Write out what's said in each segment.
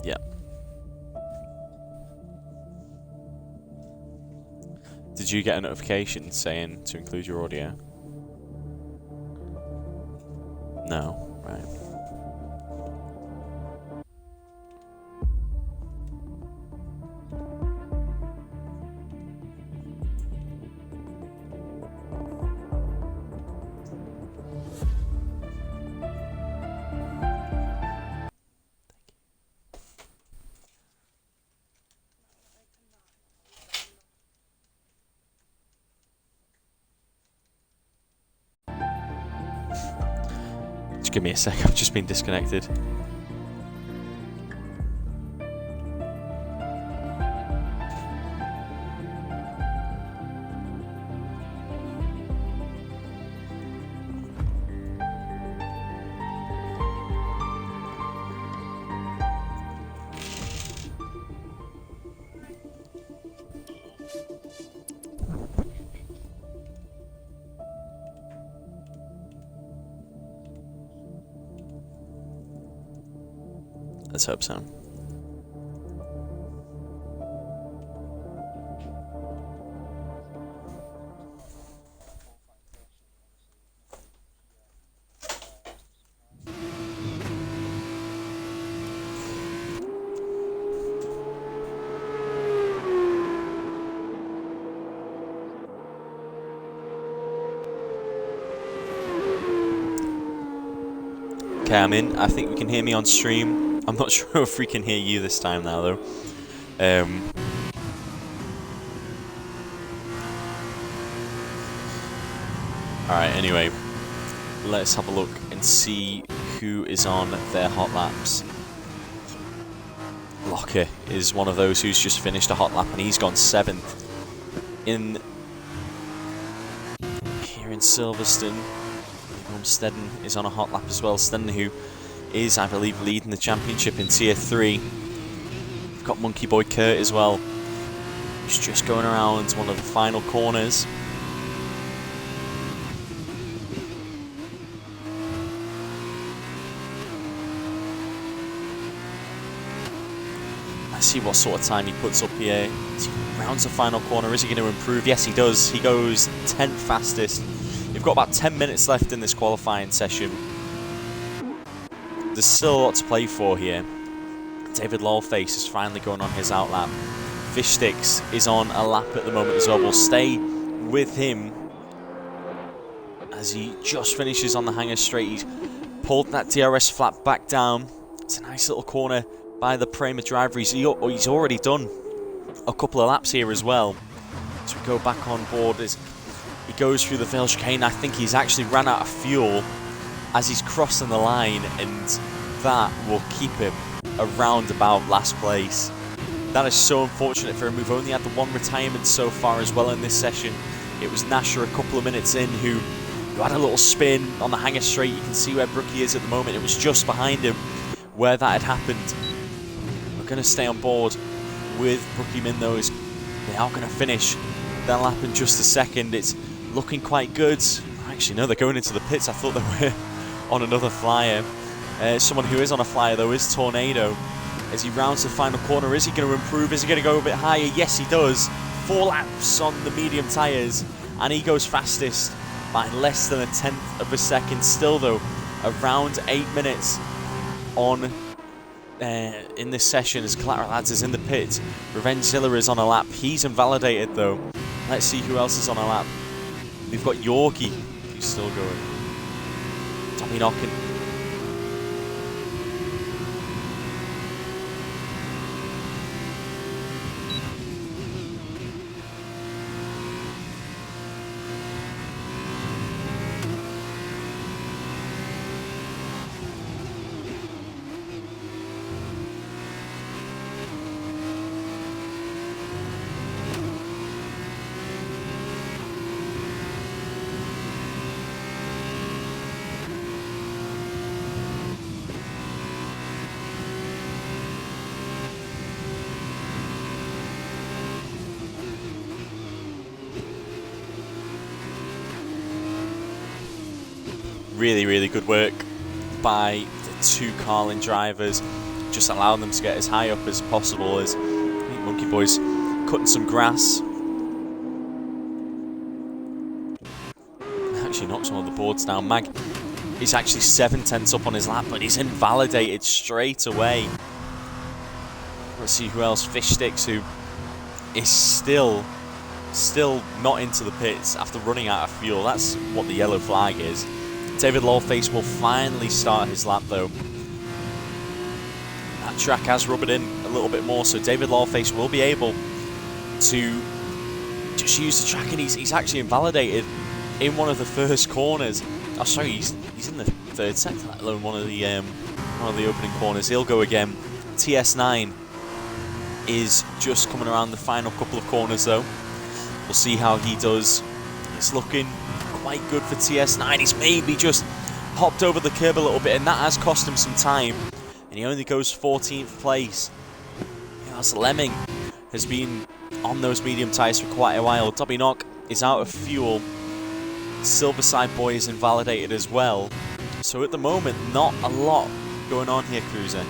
Yeah. Did you get a notification saying to include your audio? No, right. Just give me a sec, I've just been disconnected. Let's hope so. Okay, I'm in. I think we can hear me on stream. I'm not sure if we can hear you this time now, though. Alright, anyway. Let's have a look and see who is on their hot laps. Locker is one of those who's just finished a hot lap, and he's gone 7th. Here in Silverstone, Stedden is on a hot lap as well. Stedden, who is, I believe, leading the championship in Tier 3. We've got Monkey Boy Kurt as well, who's just going around one of the final corners. Let's see what sort of time he puts up here. As he rounds the final corner, is he going to improve? Yes, he does. He goes 10th fastest. We've got about 10 minutes left in this qualifying session. There's still a lot to play for here. David Lawface is finally going on his outlap. Fish Sticks is on a lap at the moment as well. We'll stay with him as he just finishes on the hanger straight. He's pulled that DRS flap back down. It's a nice little corner by the Prema driver. He's already done a couple of laps here as well. So we go back on board as he goes through the Vale chicane. I think he's actually ran out of fuel as he's crossing the line, and that will keep him around about last place. That is so unfortunate for him. We've only had the one retirement so far as well in this session. It was Nasher a couple of minutes in who had a little spin on the hanger straight. You can see where Brookie is at the moment. It was just behind him where that had happened. We're going to stay on board with Brookie Min, though. They are going to finish their lap in just a second. It's looking quite good. Actually, no, they're going into the pits. I thought they were on another flyer. Someone who is on a flyer, though, is Tornado. As he rounds the final corner, is he going to improve? Is he going to go a bit higher? Yes, he does. 4 laps on the medium tyres, and he goes fastest by less than 1/10 of a second. Still, though, around 8 minutes on in this session as Collateral Lads is in the pit. Revenge Zilla is on a lap. He's invalidated, though. Let's see who else is on a lap. We've got Yorkie, who's still going. Tommy Knockin. Really, really good work by the 2 Carlin drivers. just allowing them to get as high up as possible. As Monkey Boy's cutting some grass. Actually knocks one of the boards down. Mag is actually 7/10 up on his lap, but he's invalidated straight away. Let's see who else. Fish Sticks, who is still not into the pits after running out of fuel. That's what the yellow flag is. David Lawface will finally start his lap though. That track has rubbed in a little bit more, so David Lawface will be able to just use the track, and he's actually invalidated in one of the first corners. Oh, sorry, he's in the third sector, let alone one of the opening corners. He'll go again. TS9 is just coming around the final couple of corners though. We'll see how he does. It's looking quite good for TS9. He's maybe just hopped over the curb a little bit, and that has cost him some time. And he only goes 14th place. As Lemming has been on those medium tyres for quite a while. Dobby Knock is out of fuel. Silverside Boy is invalidated as well. So at the moment, not a lot going on here, Cruiser.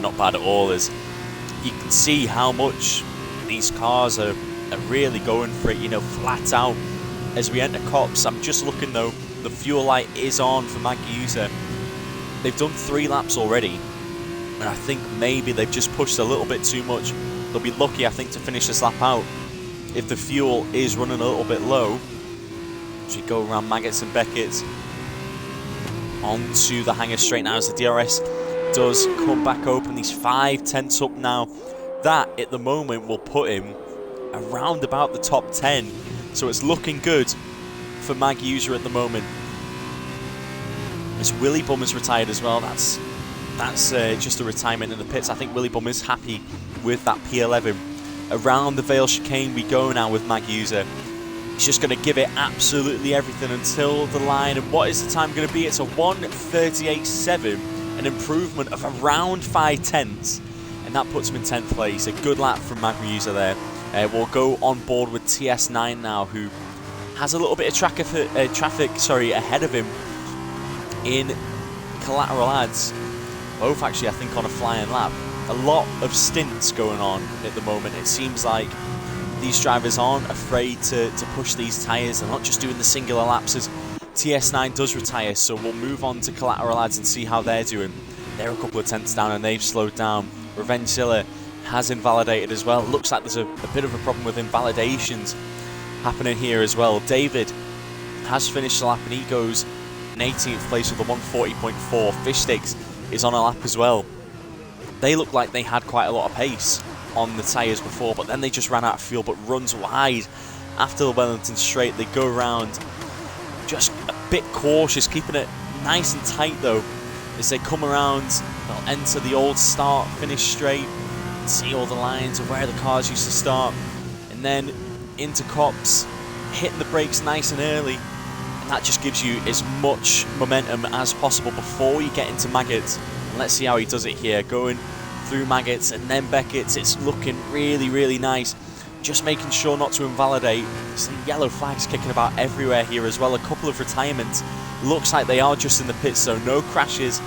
Not bad at all, as you can see how much these cars are really going for it, you know, flat out. As we enter Copse, I'm just looking though, the fuel light is on for Mag User. They've done 3 laps already, and I think maybe they've just pushed a little bit too much. They'll be lucky, I think, to finish this lap out if the fuel is running a little bit low. As we go around Maggots and Beckett's onto the hangar straight now, as the DRS does come back open. He's 5/10 up now. That at the moment will put him around about the top 10, so it's looking good for Mag User at the moment. As Willy Bum has retired as well, that's just a retirement in the pits. I think Willy Bum is happy with that P11. Around the Vale chicane we go now with Mag User. He's just going to give it absolutely everything until the line, and what is the time going to be? It's a 1:38.7. An improvement of around 5/10, and that puts him in 10th place. A good lap from Mag User there. We'll go on board with TS9 now, who has a little bit of traffic ahead of him in Collateral Ads. Both actually, I think, on a flying lap. A lot of stints going on at the moment. It seems like these drivers aren't afraid to push these tyres. They're not just doing the singular laps, as TS9 does retire, so we'll move on to Collateral Ads and see how they're doing. They're a couple of tenths down and they've slowed down. Revengezilla has invalidated as well. Looks like there's a bit of a problem with invalidations happening here as well. David has finished the lap and he goes in 18th place with a 1:40.4. Fish Sticks is on a lap as well. They look like they had quite a lot of pace on the tyres before, but then they just ran out of fuel, but runs wide after the Wellington straight. They go around just a bit cautious, keeping it nice and tight though. As they come around, they'll enter the old start finish straight, see all the lines of where the cars used to start, and then into Copse, hitting the brakes nice and early, and that just gives you as much momentum as possible before you get into Maggots. And let's see how he does it here, going through Maggots and then Beckett's. It's looking really, really nice. Just making sure not to invalidate. Some yellow flags kicking about everywhere here as well. A couple of retirements. Looks like they are just in the pits, so no crashes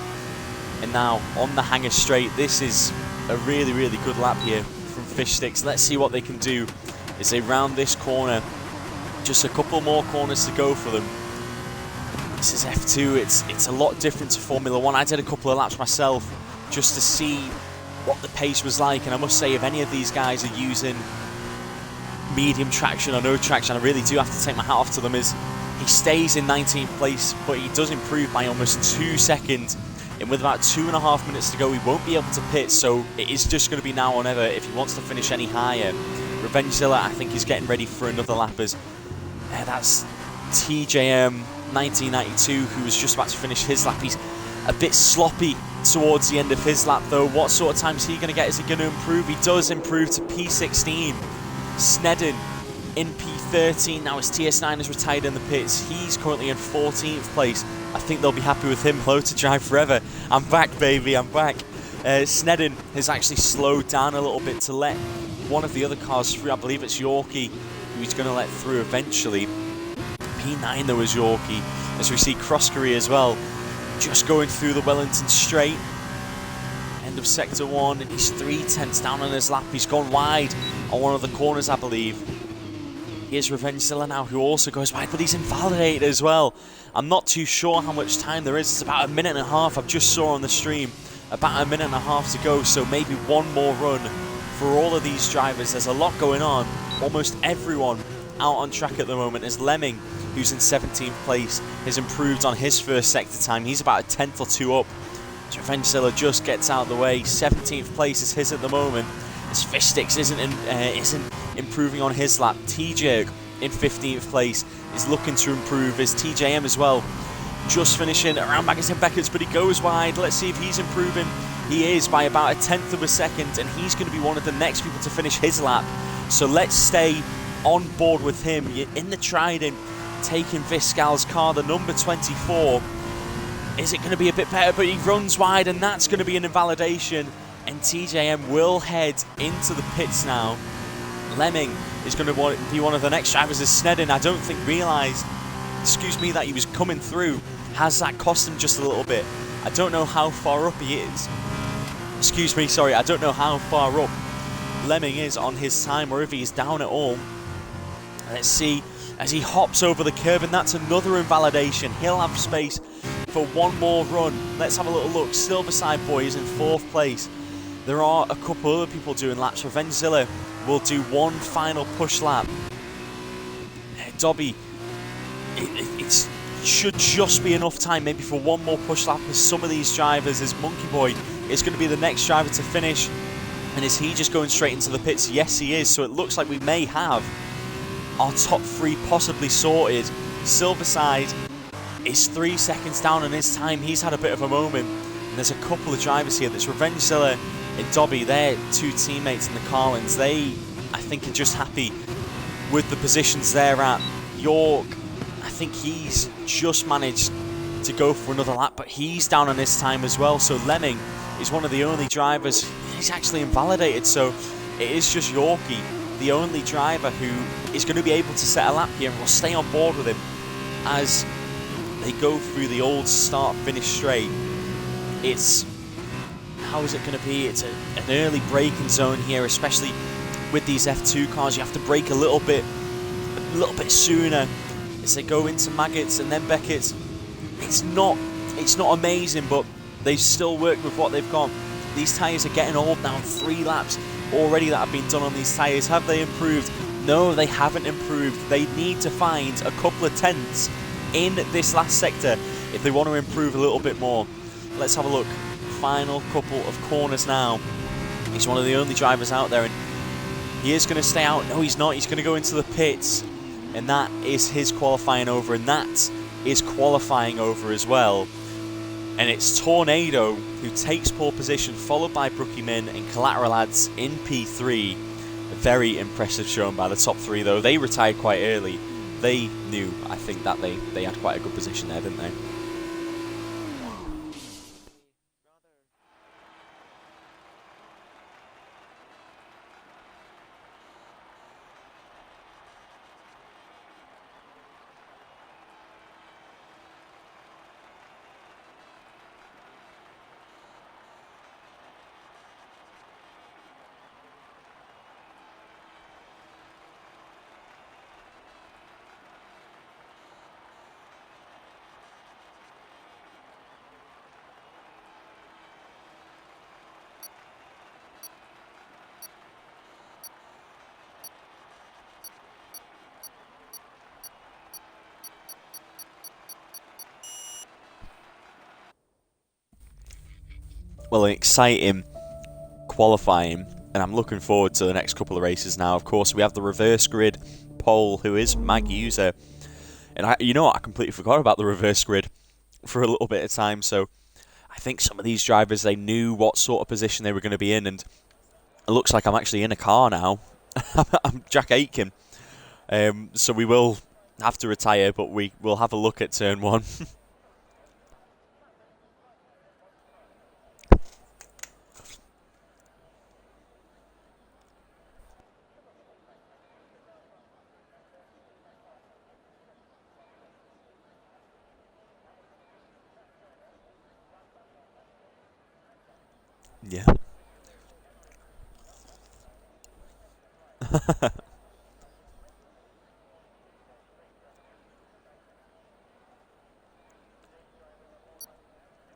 And now on the hanger straight, this is a really, really good lap here from Fish Sticks. Let's see what they can do as they round this corner. Just a couple more corners to go for them. This is F2, it's a lot different to Formula 1. I did a couple of laps myself just to see what the pace was like, and I must say if any of these guys are using medium traction or no traction, I really do have to take my hat off to them. As he stays in 19th place, but he does improve by almost 2 seconds. And with about 2.5 minutes to go, he won't be able to pit, so it is just going to be now or never if he wants to finish any higher. Revengezilla, I think, is getting ready for another lap as that's TJM 1992, who was just about to finish his lap. He's a bit sloppy towards the end of his lap, though. What sort of time is he going to get? Is he going to improve? He does improve to P16. Snedden in P13. Now as TS9 is retired in the pits, he's currently in 14th place. I think they'll be happy with him. Hello to Drive Forever. I'm back, baby, I'm back. Snedden has actually slowed down a little bit to let one of the other cars through. I believe it's Yorkie who he's going to let through eventually. P9 though is Yorkie, as we see Croskery as well, just going through the Wellington straight. End of sector 1, and he's 3/10 down on his lap. He's gone wide on one of the corners, I believe. Here's Revengezilla now, who also goes wide, but he's invalidated as well. I'm not too sure how much time there is. It's about 1.5 minutes. I've just saw on the stream about 1.5 minutes to go, so maybe one more run for all of these drivers. There's a lot going on. Almost everyone out on track at the moment, as Lemming, who's in 17th place, has improved on his first sector time. He's about a 10th or 2 up. Revengezilla just gets out of the way. 17th place is his at the moment. As Fish Sticks isn't improving on his lap. TJ in 15th place is looking to improve. As TJM as well, just finishing around Magazine Beckett's, but he goes wide. Let's see if he's improving. He is by about a 10th of a second, and he's going to be one of the next people to finish his lap. So let's stay on board with him. You're in the Trident, taking Viscal's car, the number 24. Is it going to be a bit better? But he runs wide, and that's going to be an invalidation. And TJM will head into the pits now. Lemming is going to be one of the next drivers as Snedden, I don't think realised, that he was coming through. Has that cost him just a little bit? I don't know how far up he is. I don't know how far up Lemming is on his time, or if he's down at all. Let's see as he hops over the curb, and that's another invalidation. He'll have space for one more run. Let's have a little look. Silverside Boy is in 4th place. There are a couple other people doing laps. Revengezilla will do one final push lap. Dobby, it should just be enough time maybe for one more push lap with some of these drivers, as Monkey Boy is going to be the next driver to finish. And is he just going straight into the pits? Yes, he is. So it looks like we may have our top 3 possibly sorted. Silverside is 3 seconds down on his time. He's had a bit of a moment. And there's a couple of drivers here. There's Revengezilla and Dobby. They're 2 teammates in the Carlins. They, I think, are just happy with the positions they're at. York, I think he's just managed to go for another lap, but he's down on his time as well. So Lemming is one of the only drivers. He's actually invalidated, so it is just Yorkie, the only driver who is going to be able to set a lap here, and we'll stay on board with him as they go through the old start-finish straight. How is it going to be? It's an early braking zone here, especially with these F2 cars. You have to brake a little bit sooner as they go into Maggots and then Beckett's. It's not amazing, but they've still worked with what they've got. These tyres are getting old now. 3 laps already that have been done on these tyres. Have they improved? No, they haven't improved. They need to find a couple of tenths in this last sector if they want to improve a little bit more. Let's have a look. Final couple of corners now. He's one of the only drivers out there, and he is going to stay out. No, he's not. He's going to go into the pits, and that is his qualifying over, and that is qualifying over as well. And it's Tornado who takes pole position, followed by Brookie Min and Collateral Ads in P3. A very impressive showing by the top 3, though. They retired quite early. They knew, I think, that they had quite a good position there, didn't they? well, an exciting qualifying, and I'm looking forward to the next couple of races now. Of course, we have the reverse grid pole, who is Mag User, and you know what, I completely forgot about the reverse grid for a little bit of time. So I think some of these drivers, they knew what sort of position they were going to be in, and it looks like I'm actually in a car now. I'm Jack Aitken. So we will have to retire, but we will have a look at turn 1. Yeah.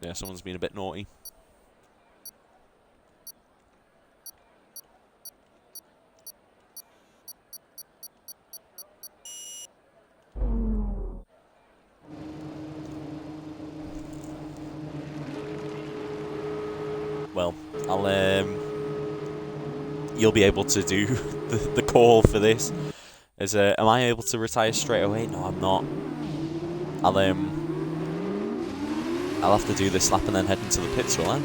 Yeah, someone's been a bit naughty. Well, you'll be able to do the call for this. Am I able to retire straight away? No, I'm not. I'll have to do this lap and then head into the pits, will I?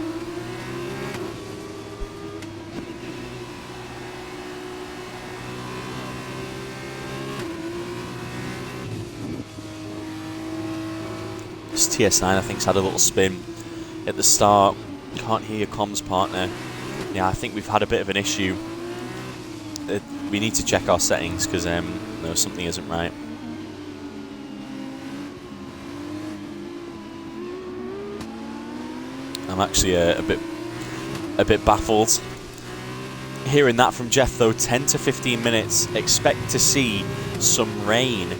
This TS9, I think, has had a little spin at the start. Can't hear your comms partner. Yeah, I think we've had a bit of an issue. We need to check our settings because no, something isn't right. I'm actually a bit baffled. Hearing that from Jeff though, 10 to 15 minutes. Expect to see some rain.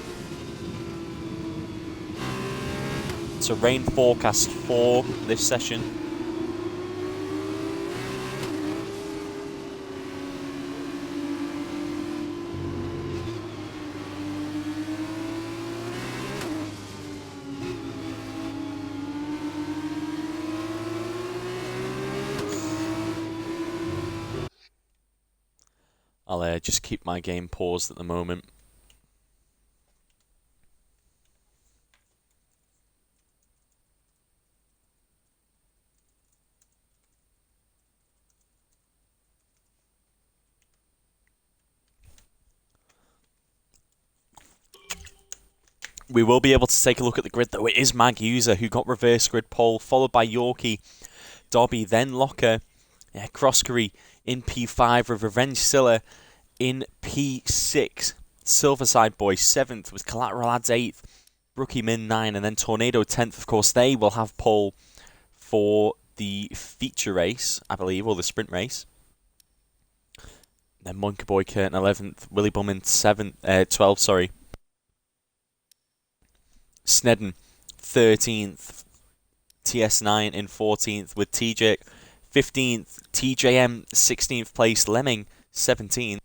So rain forecast for this session. I'll just keep my game paused at the moment. We will be able to take a look at the grid, though. It is Mag User who got reverse grid pole, followed by Yorkie, Dobby, then Locker, Croskery in P5 with Revenge Silla in P6. Silverside Boy 7th with Collateral Ads 8th, Rookie Min 9, and then Tornado 10th. Of course, they will have pole for the feature race, I believe, or the sprint race. Then Monkey Boy Curtin 11th, Willy Bummin 12th, sorry. Snedden 13th, TS9 in 14th with TJ 15th, TJM 16th place, Lemming 17th,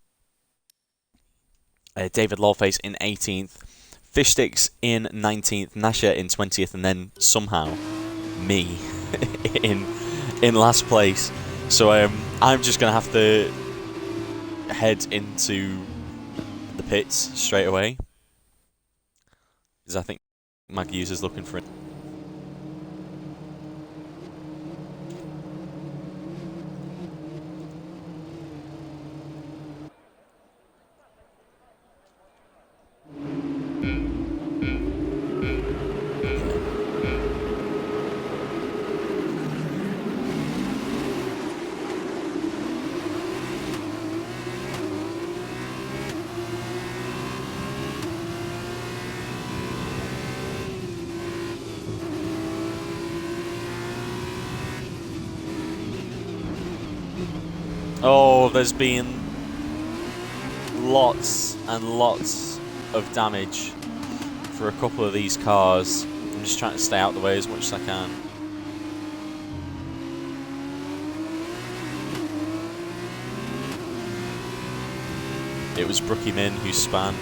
David Lawface in 18th, Fishsticks in 19th, Nasha in 20th, and then somehow me in last place. So I'm just going to have to head into the pits straight away, because I think Mag User's looking for it. Oh, there's been lots and lots of damage for a couple of these cars. I'm just trying to stay out of the way as much as I can. It was Brookie Min who span.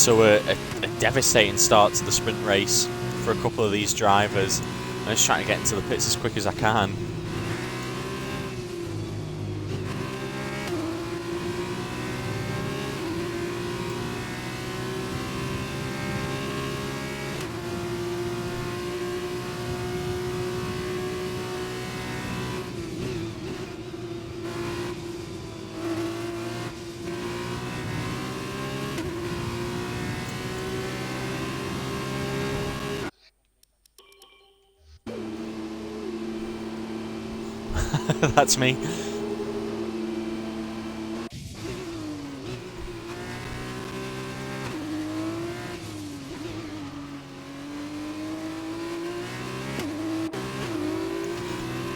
So a devastating start to the sprint race for a couple of these drivers. I'm just trying to get into the pits as quick as I can. That's me.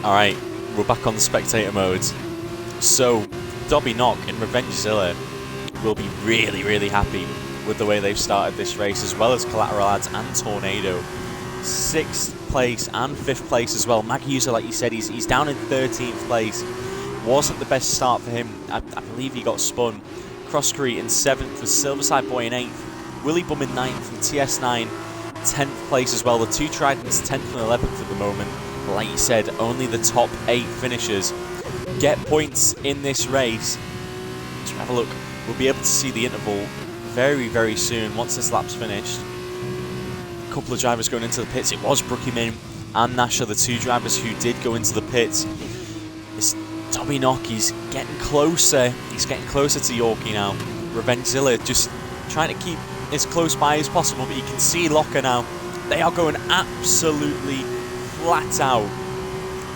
Alright, we're back on the spectator modes. So, Dobby Knock and Revengezilla will be really, really happy with the way they've started this race, as well as Collateral Ads and Tornado. 6th place and 5th place as well. Magiuser, like you said, he's down in 13th place. Wasn't the best start for him. I believe he got spun. Crosscrete in 7th, with Silverside Boy in 8th. Willy Bum in 9th, and TS9 10th place as well. The two Tridents 10th and 11th at the moment. But like you said, only the top 8 finishers get points in this race. Let's have a look. We'll be able to see the interval very, very soon once this lap's finished. A couple of drivers going into the pits. It was Brookie Min and Nasher, the two drivers who did go into the pits. It's Dobby Knock, he's getting closer. He's getting closer to Yorkie now. Revengezilla just trying to keep as close by as possible, but you can see Locker now. They are going absolutely flat out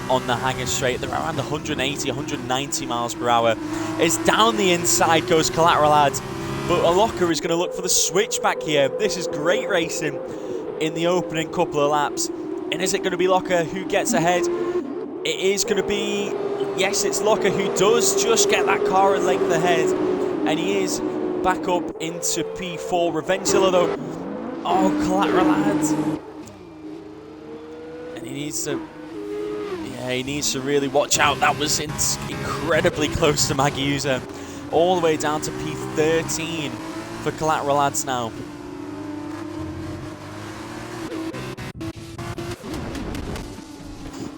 on the Hangar Straight. They're around 180, 190 miles per hour. It's down the inside goes Collateral Ads, but Locker is going to look for the switchback here. This is great racing in the opening couple of laps. And is it going to be Locker who gets ahead? It is going to be, yes, it's Locker who does just get that car a length ahead. And he is back up into P4. Revengezilla though, oh, Collateral Ads. And he needs to, yeah, he needs to really watch out. That was incredibly close to Magiuser. All the way down to P13 for Collateral Ads now.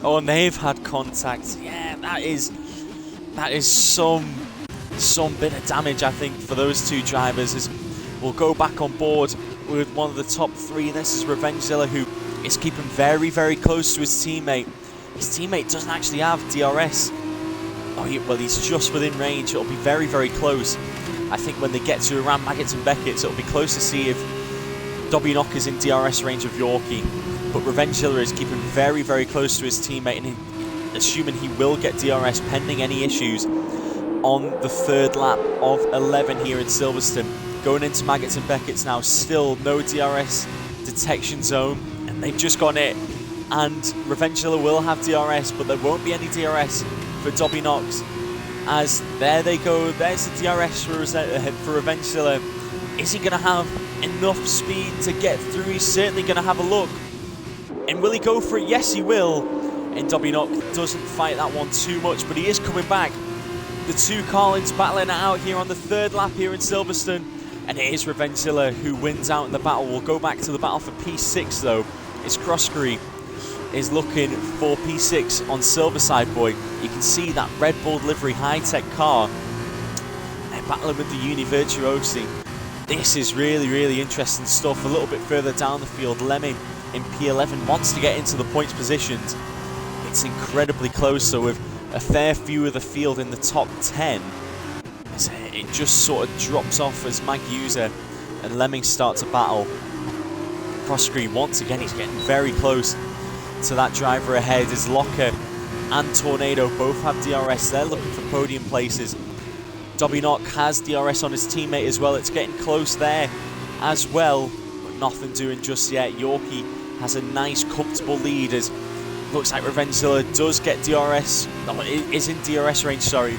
Oh, and they've had contact. Yeah, that is some bit of damage, I think, for those two drivers. As we'll go back on board with one of the top 3. This is Revengezilla, who is keeping very, very close to his teammate. His teammate doesn't actually have DRS. Oh, well, he's just within range. It'll be very, very close. I think when they get to around Maggots and Beckett's, it'll be close to see if Dobby Knock is in DRS range of Yorkie. But Revengezilla is keeping very, very close to his teammate, and assuming he will get DRS pending any issues on the 3rd lap of 11 here in Silverstone. Going into Maggots and Beckett's now, still no DRS detection zone, and they've just got it. And Revengezilla will have DRS, but there won't be any DRS for Dobby Knox. As there they go, there's the DRS for Revengezilla. Is he going to have enough speed to get through? He's certainly going to have a look. And will he go for it? Yes, he will. And Dobby Knock doesn't fight that one too much, but he is coming back. The two Carlins battling it out here on the 3rd lap here in Silverstone. And it is Revengezilla who wins out in the battle. We'll go back to the battle for P6 though. It's Crosscrete is looking for P6 on Silverside Boy. You can see that Red Bull livery high-tech car. They're battling with the Uni Virtuosi. This is really, really interesting stuff. A little bit further down the field, Lemmy in P11 wants to get into the points positions. It's incredibly close, so with a fair few of the field in the top 10, it just sort of drops off as Magiuser and Lemming start to battle. Crosscrete once again, he's getting very close to that driver ahead as Locker and Tornado both have DRS. They're looking for podium places. Dobby Knock has DRS on his teammate as well. It's getting close there as well, but nothing doing just yet. Yorkie has a nice comfortable lead as looks like Revengezilla does get DRS. No, is in DRS range, sorry.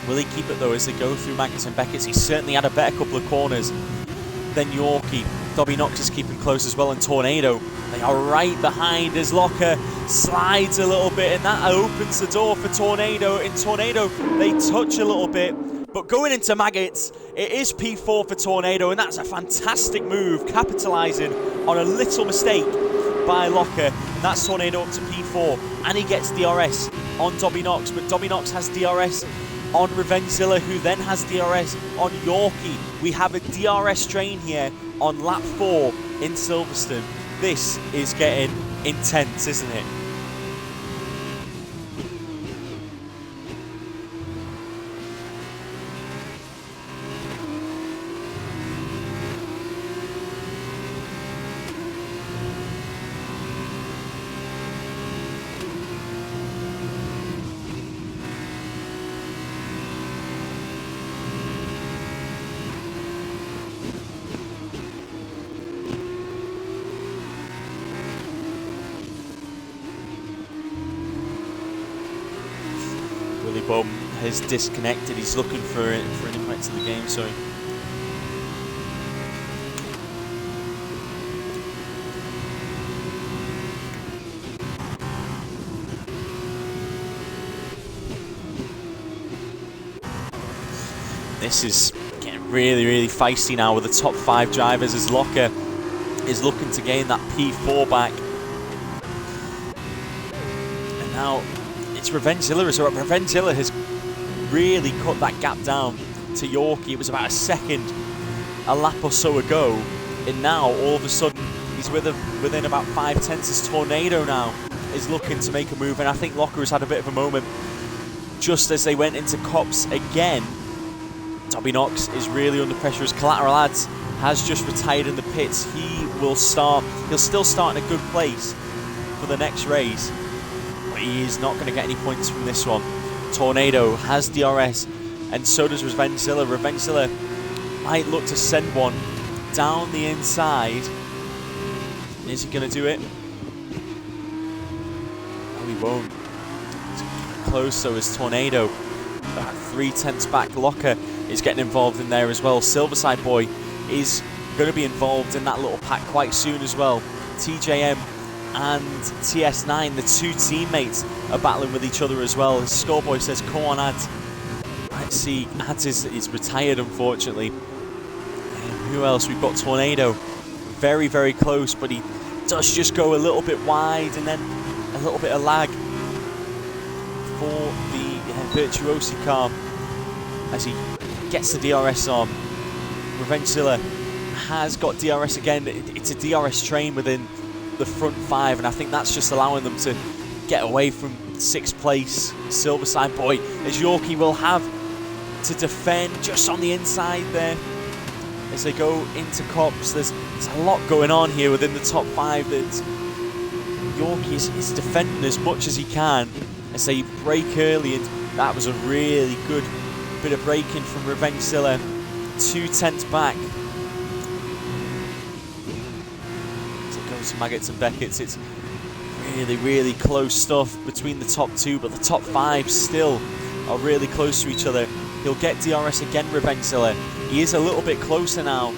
Will he keep it though as they go through Maggots and Beckett's? He's certainly had a better couple of corners than Yorkie. Dobby Knox is keeping close as well, and Tornado, they are right behind as Locker slides a little bit, and that opens the door for Tornado. In Tornado, they touch a little bit, but going into Maggots, It is P4 for Tornado, and that's a fantastic move, capitalising on a little mistake by Locker. And that's Tornado up to P4, and he gets DRS on Dobby Knox, but Dobby Knox has DRS on Revengezilla, who then has DRS on Yorkie. We have a DRS train here on lap 4 in Silverstone. This is getting intense, isn't it? Bum has disconnected. He's looking for an impact in the game, sorry. This is getting really, really feisty now with the top 5 drivers as Locker is looking to gain that P4 back. And now it's Revengezilla as well. Revengezilla has really cut that gap down to Yorkie. It was about a second a lap or so ago, and now all of a sudden he's within about 5 tenths as Tornado now is looking to make a move, and I think Locker has had a bit of a moment just as they went into Copse again. Dobby Knox is really under pressure as Collateral Ads has just retired in the pits. He'll still start in a good place for the next race. He's not going to get any points from this one. Tornado has DRS, and so does Revengezilla. Revengezilla might look to send one down the inside. Is he going to do it? No, he won't. It's close, so is Tornado. About 3 tenths back. Locker is getting involved in there as well. Silverside Boy is going to be involved in that little pack quite soon as well. TJM and TS9, the 2 teammates, are battling with each other as well. Scoreboy says, come on, Ads. Let's see, Ads is retired, unfortunately. Who else? We've got Tornado. Very, very close, but he does just go a little bit wide, and then a little bit of lag for the Virtuosi car as he gets the DRS on. Revengezilla has got DRS again. It's a DRS train within the front 5, and I think that's just allowing them to get away from 6th place Silverside Boy, as Yorkie will have to defend just on the inside there as they go into Copse. There's a lot going on here within the top 5 that Yorkie is defending as much as he can as they break early, and that was a really good bit of braking from Revengezilla. 2 tenths back. Maggots and Beckett's. It's really, really close stuff between the top 2, but the top 5 still are really close to each other. He'll get DRS again, Revengezilla. He is a little bit closer now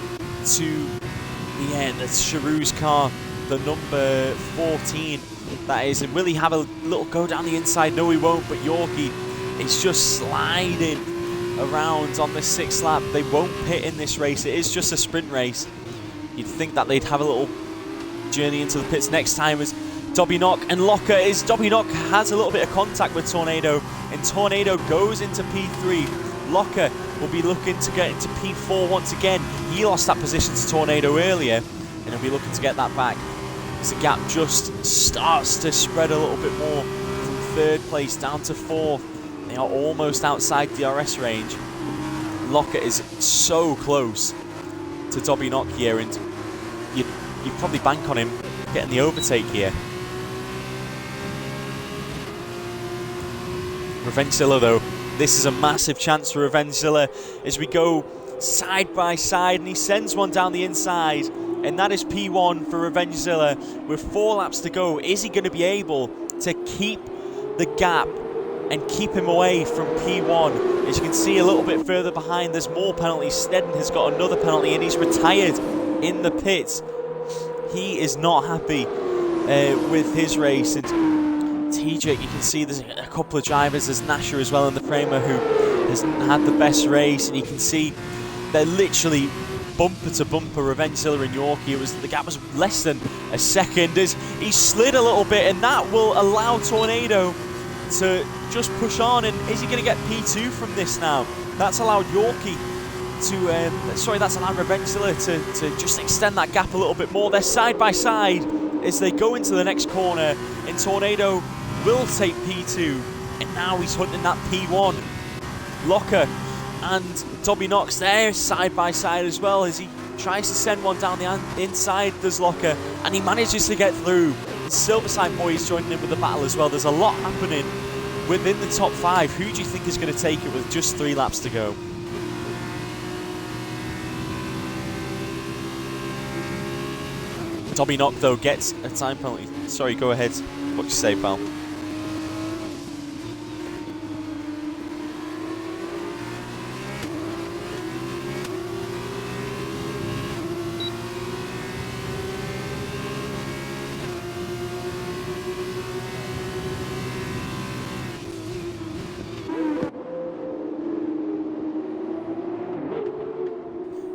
to the end. That's Charu's car, the number 14, that is. And will he have a little go down the inside? No, he won't, but Yorkie is just sliding around on the 6th lap. They won't pit in this race. It is just a sprint race. You'd think that they'd have a little journey into the pits next time as Dobby Knock and Locker is. Dobby Knock has a little bit of contact with Tornado, and Tornado goes into P3. Locker will be looking to get into P4 once again. He lost that position to Tornado earlier, and he'll be looking to get that back as the gap just starts to spread a little bit more from 3rd place down to 4th. They are almost outside DRS range. Locker is so close to Dobby Knock here, and you'd probably bank on him getting the overtake here. Revengezilla, though, this is a massive chance for Revengezilla as we go side by side, and he sends one down the inside, and that is P1 for Revengezilla with 4 laps to go. Is he going to be able to keep the gap and keep him away from P1? As you can see a little bit further behind, there's more penalties. Snedden has got another penalty, and he's retired in the pits. He is not happy with his race. And TJ, you can see there's a couple of drivers. There's Nasher as well in the Prema who hasn't had the best race, and you can see They're literally bumper to bumper, Revengezilla and Yorkie. The gap was less than a second as he slid a little bit, and that will allow Tornado to just push on. And is he going to get P2 from this now? That's allowed Yorkie to, that's allowed Revengezilla to just extend that gap a little bit more. They're side by side as they go into the next corner, and Tornado will take P2, and now he's hunting that P1. Locker and Dobby Knox there side by side as well as he tries to send one down the inside. There's Locker, and he manages to get through. The Silverside boys joining in with the battle as well. There's a lot happening within the top 5. Who do you think is going to take it with just 3 laps to go? Dobby Knox though gets a time penalty. Sorry, go ahead. What do you say, pal?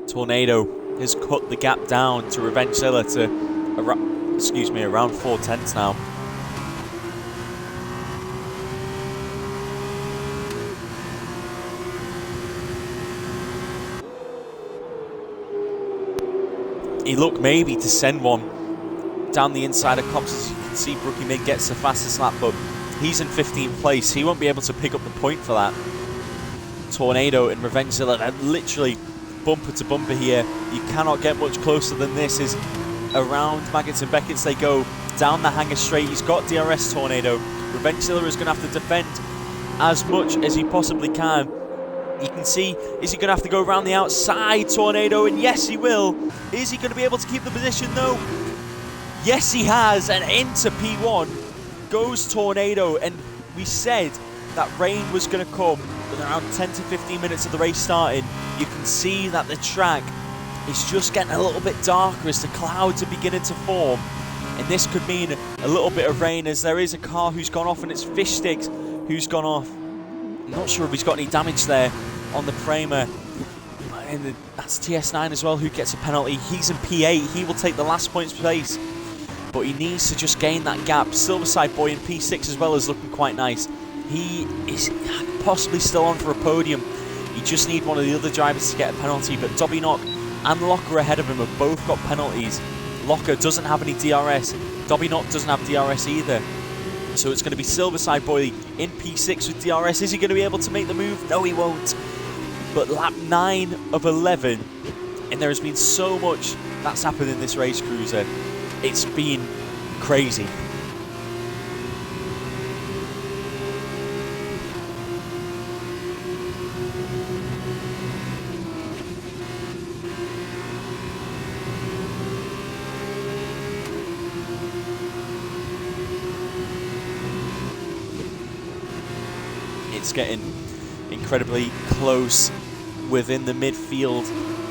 Tornado has cut the gap down to Revengezilla to around 4/10 now. He looked maybe to send one down the inside of Cops. As you can see, Brookie Mid gets the fastest lap, but he's in 15th place. He won't be able to pick up the point for that. Tornado and Revengezilla, they're literally bumper to bumper here. You cannot get much closer than this. Is around Maggots and Beckett's they go down the hanger straight. He's got DRS Tornado. Revengezilla is going to have to defend as much as he possibly can. You can see, is he going to have to go around the outside Tornado? And yes, he will. Is he going to be able to keep the position though? Yes, he has. And into P1 goes Tornado. And we said that rain was going to come with around 10 to 15 minutes of the race starting. You can see that the track is just getting a little bit darker as the clouds are beginning to form, and this could mean a little bit of rain as there is a car who's gone off, and it's Fish Sticks who's gone off. I'm not sure if he's got any damage there on the Prema, and that's TS9 as well who gets a penalty. He's in P8, he will take the last points place, but he needs to just gain that gap. Silverside Boy in P6 as well is looking quite nice. He is possibly still on for a podium. You just need one of the other drivers to get a penalty, but Dobby Knox and Locker ahead of him have both got penalties. Locker doesn't have any DRS. Dobby Knox doesn't have DRS either. So it's going to be Silverside Boy in P6 with DRS. Is he going to be able to make the move? No, he won't. But lap 9 of 11, and there has been so much that's happened in this race cruiser. It's been crazy. It's getting incredibly close within the midfield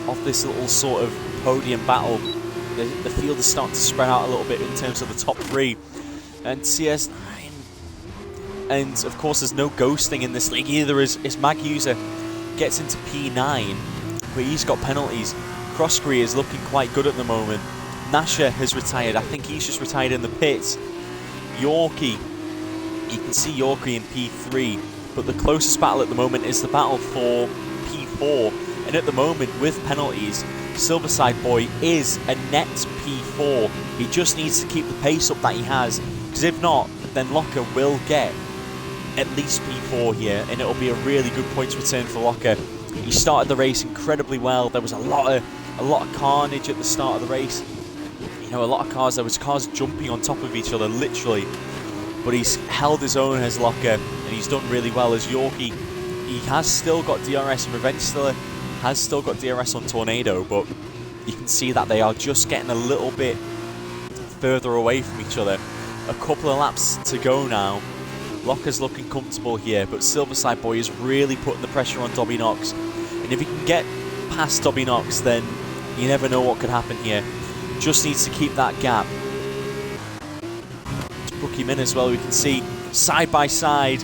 of this little sort of podium battle. The field is starting to spread out a little bit in terms of the top 3. And CS9, and of course there's no ghosting in this league either as Mag User gets into P9, but he's got penalties. Crosscree is looking quite good at the moment. Nasha has retired. I think he's just retired in the pits. Yorkie, you can see Yorkie in P3. But the closest battle at the moment is the battle for P4. And at the moment, with penalties, Silverside Boy is a net P4. He just needs to keep the pace up that he has. Because if not, then Locker will get at least P4 here. And it'll be a really good points return for Locker. He started the race incredibly well. There was a lot of carnage at the start of the race. You know, a lot of cars, there was cars jumping on top of each other, literally. But he's held his own as Locker, and he's done really well as Yorkie. He has still got DRS, and Revengezilla has still got DRS on Tornado, but you can see that they are just getting a little bit further away from each other. A couple of laps to go now. Locker's looking comfortable here, but Silverside Boy is really putting the pressure on Dobby Knox. And if he can get past Dobby Knox, then you never know what could happen here. Just needs to keep that gap. Brookie Min as well, we can see side by side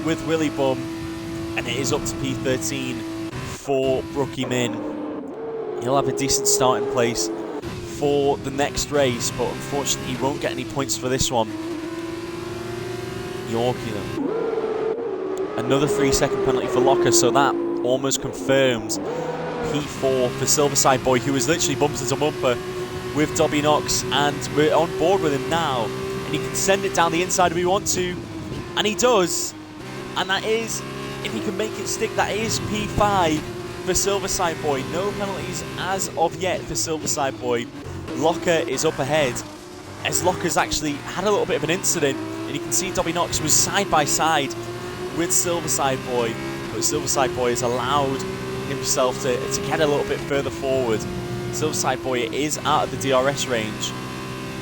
with Willy Bum, and it is up to P13 for Brookie Min. he'll have a decent starting place for the next race, but unfortunately he won't get any points for this one. Yorkie though. Another 3-second penalty for Locker, so that almost confirms P4 for Silverside Boy, who was literally bumper to bumper with Dobby Knox, and we're on board with him now, and he can send it down the inside if we want to, and he does, and that is, if he can make it stick, that is P5 for Silverside Boy. No penalties as of yet for Silverside Boy. Locker is up ahead, as Locker's actually had a little bit of an incident, and you can see Dobby Knox was side by side with Silverside Boy, but Silverside Boy has allowed himself to get a little bit further forward. Silverside Boy is out of the DRS range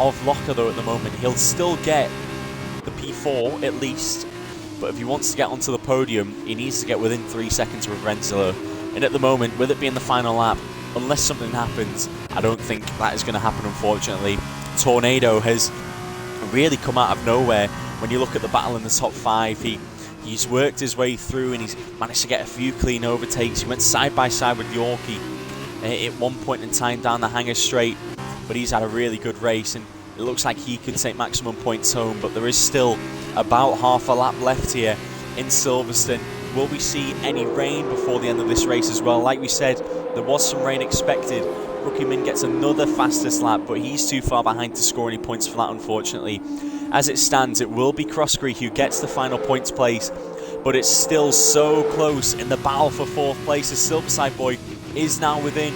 of Locker though at the moment. He'll still get the P4 at least, but if he wants to get onto the podium, he needs to get within 3 seconds with Renzilla. And at the moment, with it being the final lap, unless something happens, I don't think that is going to happen, unfortunately. Tornado has really come out of nowhere. When you look at the battle in the top 5, he's worked his way through and he's managed to get a few clean overtakes. He went side by side with Yorkie at one point in time down the Hangar Straight, but he's had a really good race and it looks like he could take maximum points home, but there is still about half a lap left here in Silverstone. Will we see any rain before the end of this race as well? Like we said, there was some rain expected. Rookie Min gets another fastest lap, but he's too far behind to score any points for that, unfortunately. As it stands, it will be Crossgree who gets the final points place, but it's still so close in the battle for 4th place as Silverside Boy is now within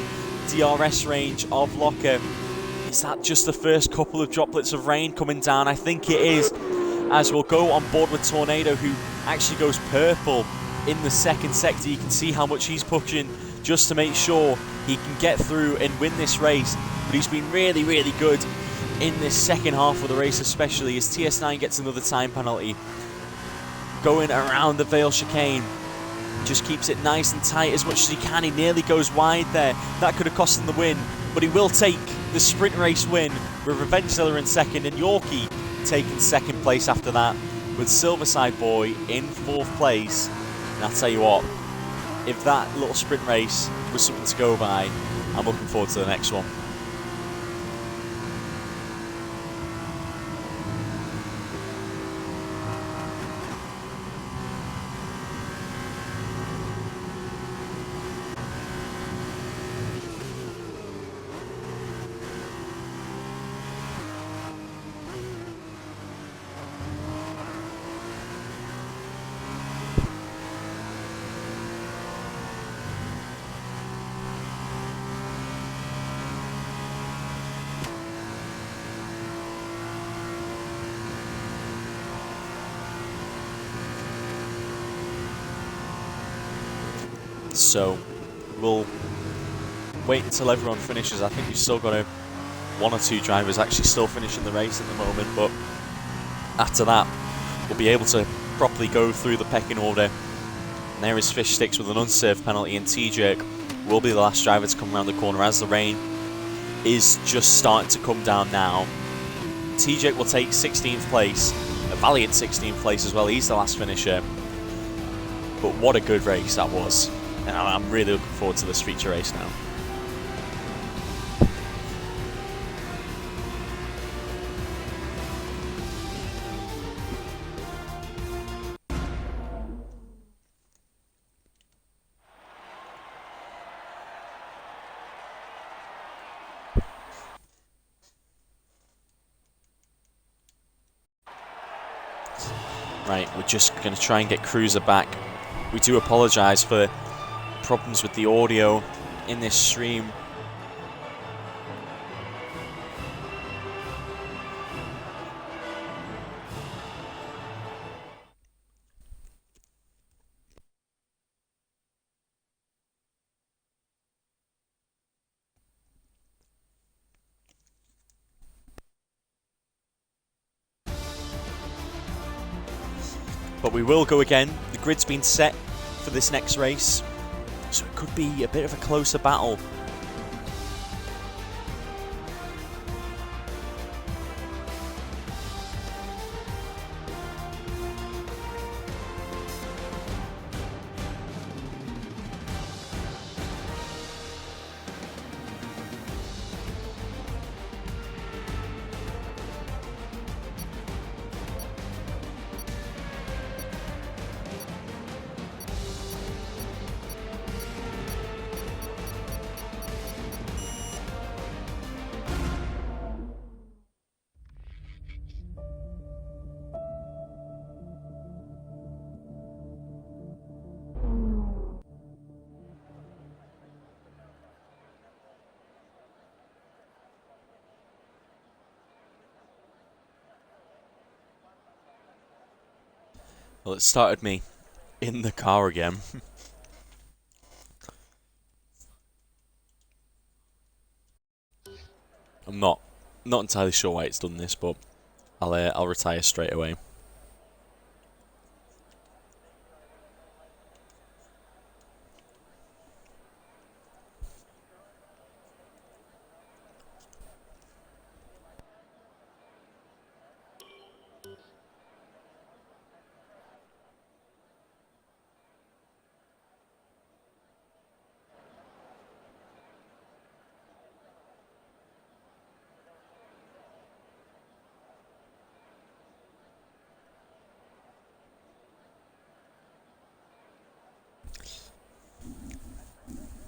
DRS range of Locker. Is that just the first couple of droplets of rain coming down? I think it is, as we'll go on board with Tornado, who actually goes purple in the second sector. You can see how much he's pushing just to make sure he can get through and win this race, but he's been really, really good in this second half of the race, especially as TS9 gets another time penalty. Going around the Vale chicane, just keeps it nice and tight as much as he can. He nearly goes wide there. That could have cost him the win, but he will take the sprint race win with Revengezilla in second and Yorkie taking second place after that, with Silverside Boy in 4th place. And I'll tell you what, if that little sprint race was something to go by, I'm looking forward to the next one. So we'll wait until everyone finishes. I think we've still got one or two drivers actually still finishing the race at the moment, but after that we'll be able to properly go through the pecking order. And there is Fish Sticks with an unserved penalty, and T-Jerk will be the last driver to come around the corner as the rain is just starting to come down now. T-Jerk will take 16th place, a valiant 16th place as well. He's the last finisher. But what a good race that was. And I'm really looking forward to this feature race now. Right, we're just going to try and get Cruiser back. We do apologise for problems with the audio in this stream. But we will go again. The grid's been set for this next race, so it could be a bit of a closer battle. Well, it started me in the car again. I'm not entirely sure why it's done this, but I'll retire straight away.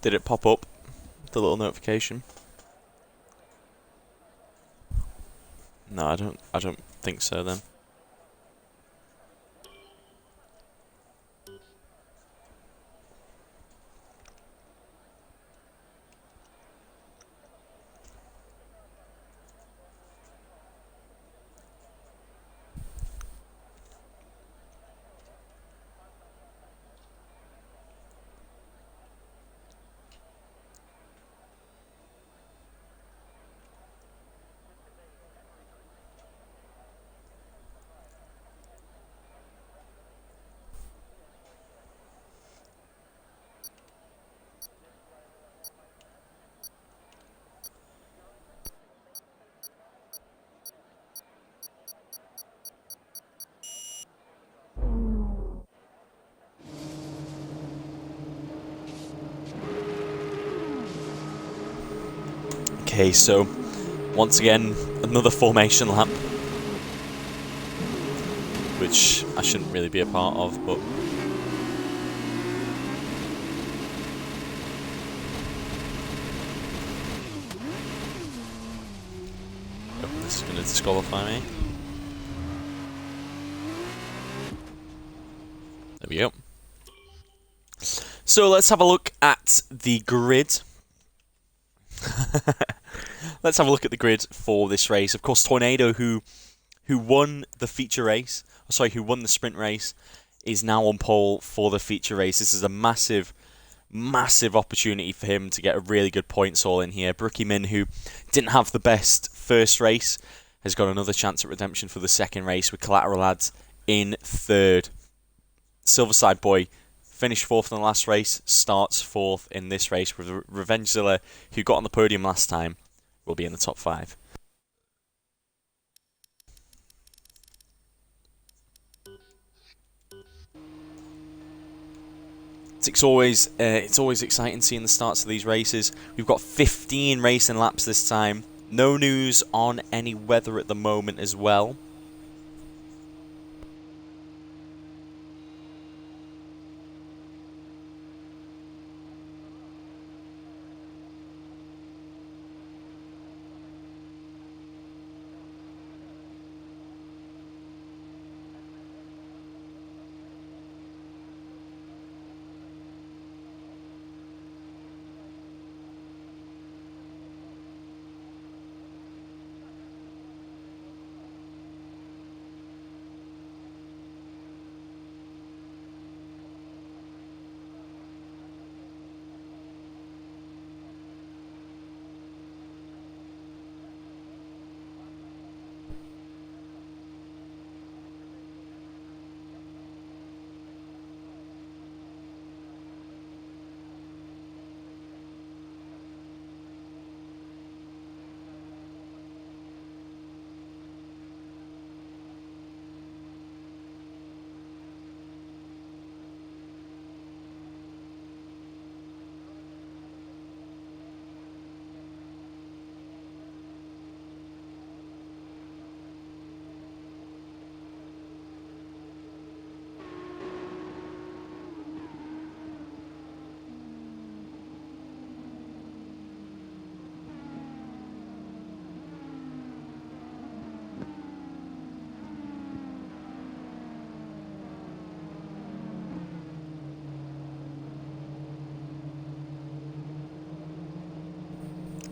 Did it pop up, the little notification? No, I don't think so then. Okay, so once again, another formation lap, which I shouldn't really be a part of, but oh, this is going to disqualify me. There we go. So let's have a look at the grid. Let's have a look at the grid for this race. Of course, Tornado, who won the feature race, sorry, who won the sprint race, is now on pole for the feature race. This is a massive, massive opportunity for him to get a really good points haul in here. Brookie Min, who didn't have the best first race, has got another chance at redemption for the second race with Collateral Lads in third. Silverside Boy finished fourth in the last race, starts fourth in this race with Revengezilla, who got on the podium last time, will be in the top 5. It's always exciting seeing the starts of these races. We've got 15 racing laps this time. No news on any weather at the moment as well.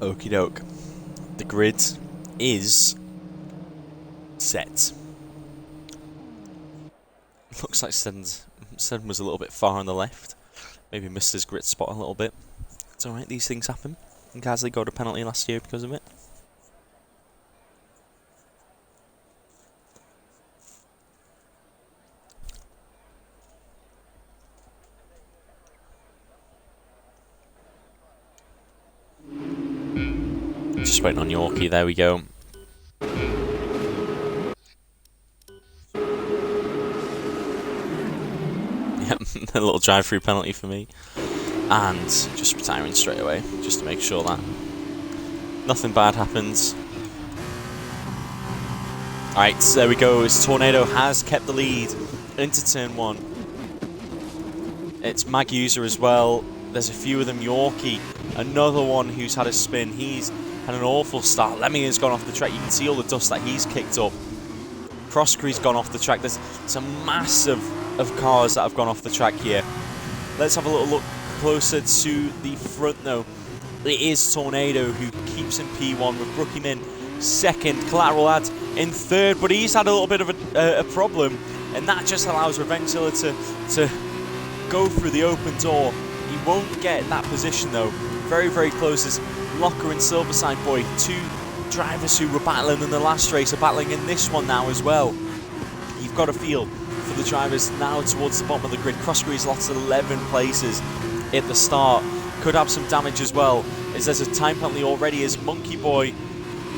Okie doke. The grid is set. Looks like Sen was a little bit far on the left. Maybe missed his grit spot a little bit. It's alright, these things happen. And Gasly got a penalty last year because of it. Just waiting on Yorkie, there we go. Yep, a little drive-through penalty for me. And just retiring straight away, just to make sure that nothing bad happens. Alright, so there we go. Tornado has kept the lead into turn 1. It's Mag User as well. There's a few of them. Yorkie, another one who's had a spin. He's had an awful start. Lemming has gone off the track. You can see all the dust that he's kicked up. Croskery's gone off the track. There's a massive of cars that have gone off the track here. Let's have a little look closer to the front though. It is Tornado who keeps in P1 with Brookie Min second, Collateral Ad in third, but he's had a little bit of a problem, and that just allows Revengezilla to go through the open door. He won't get that position though. Very, very close as Locker and Silverside Boy, two drivers who were battling in the last race, are battling in this one now as well. You've got a feel for the drivers now towards the bottom of the grid. Croskery's lost 11 places at the start. Could have some damage as well, as there's a time penalty already as Monkey Boy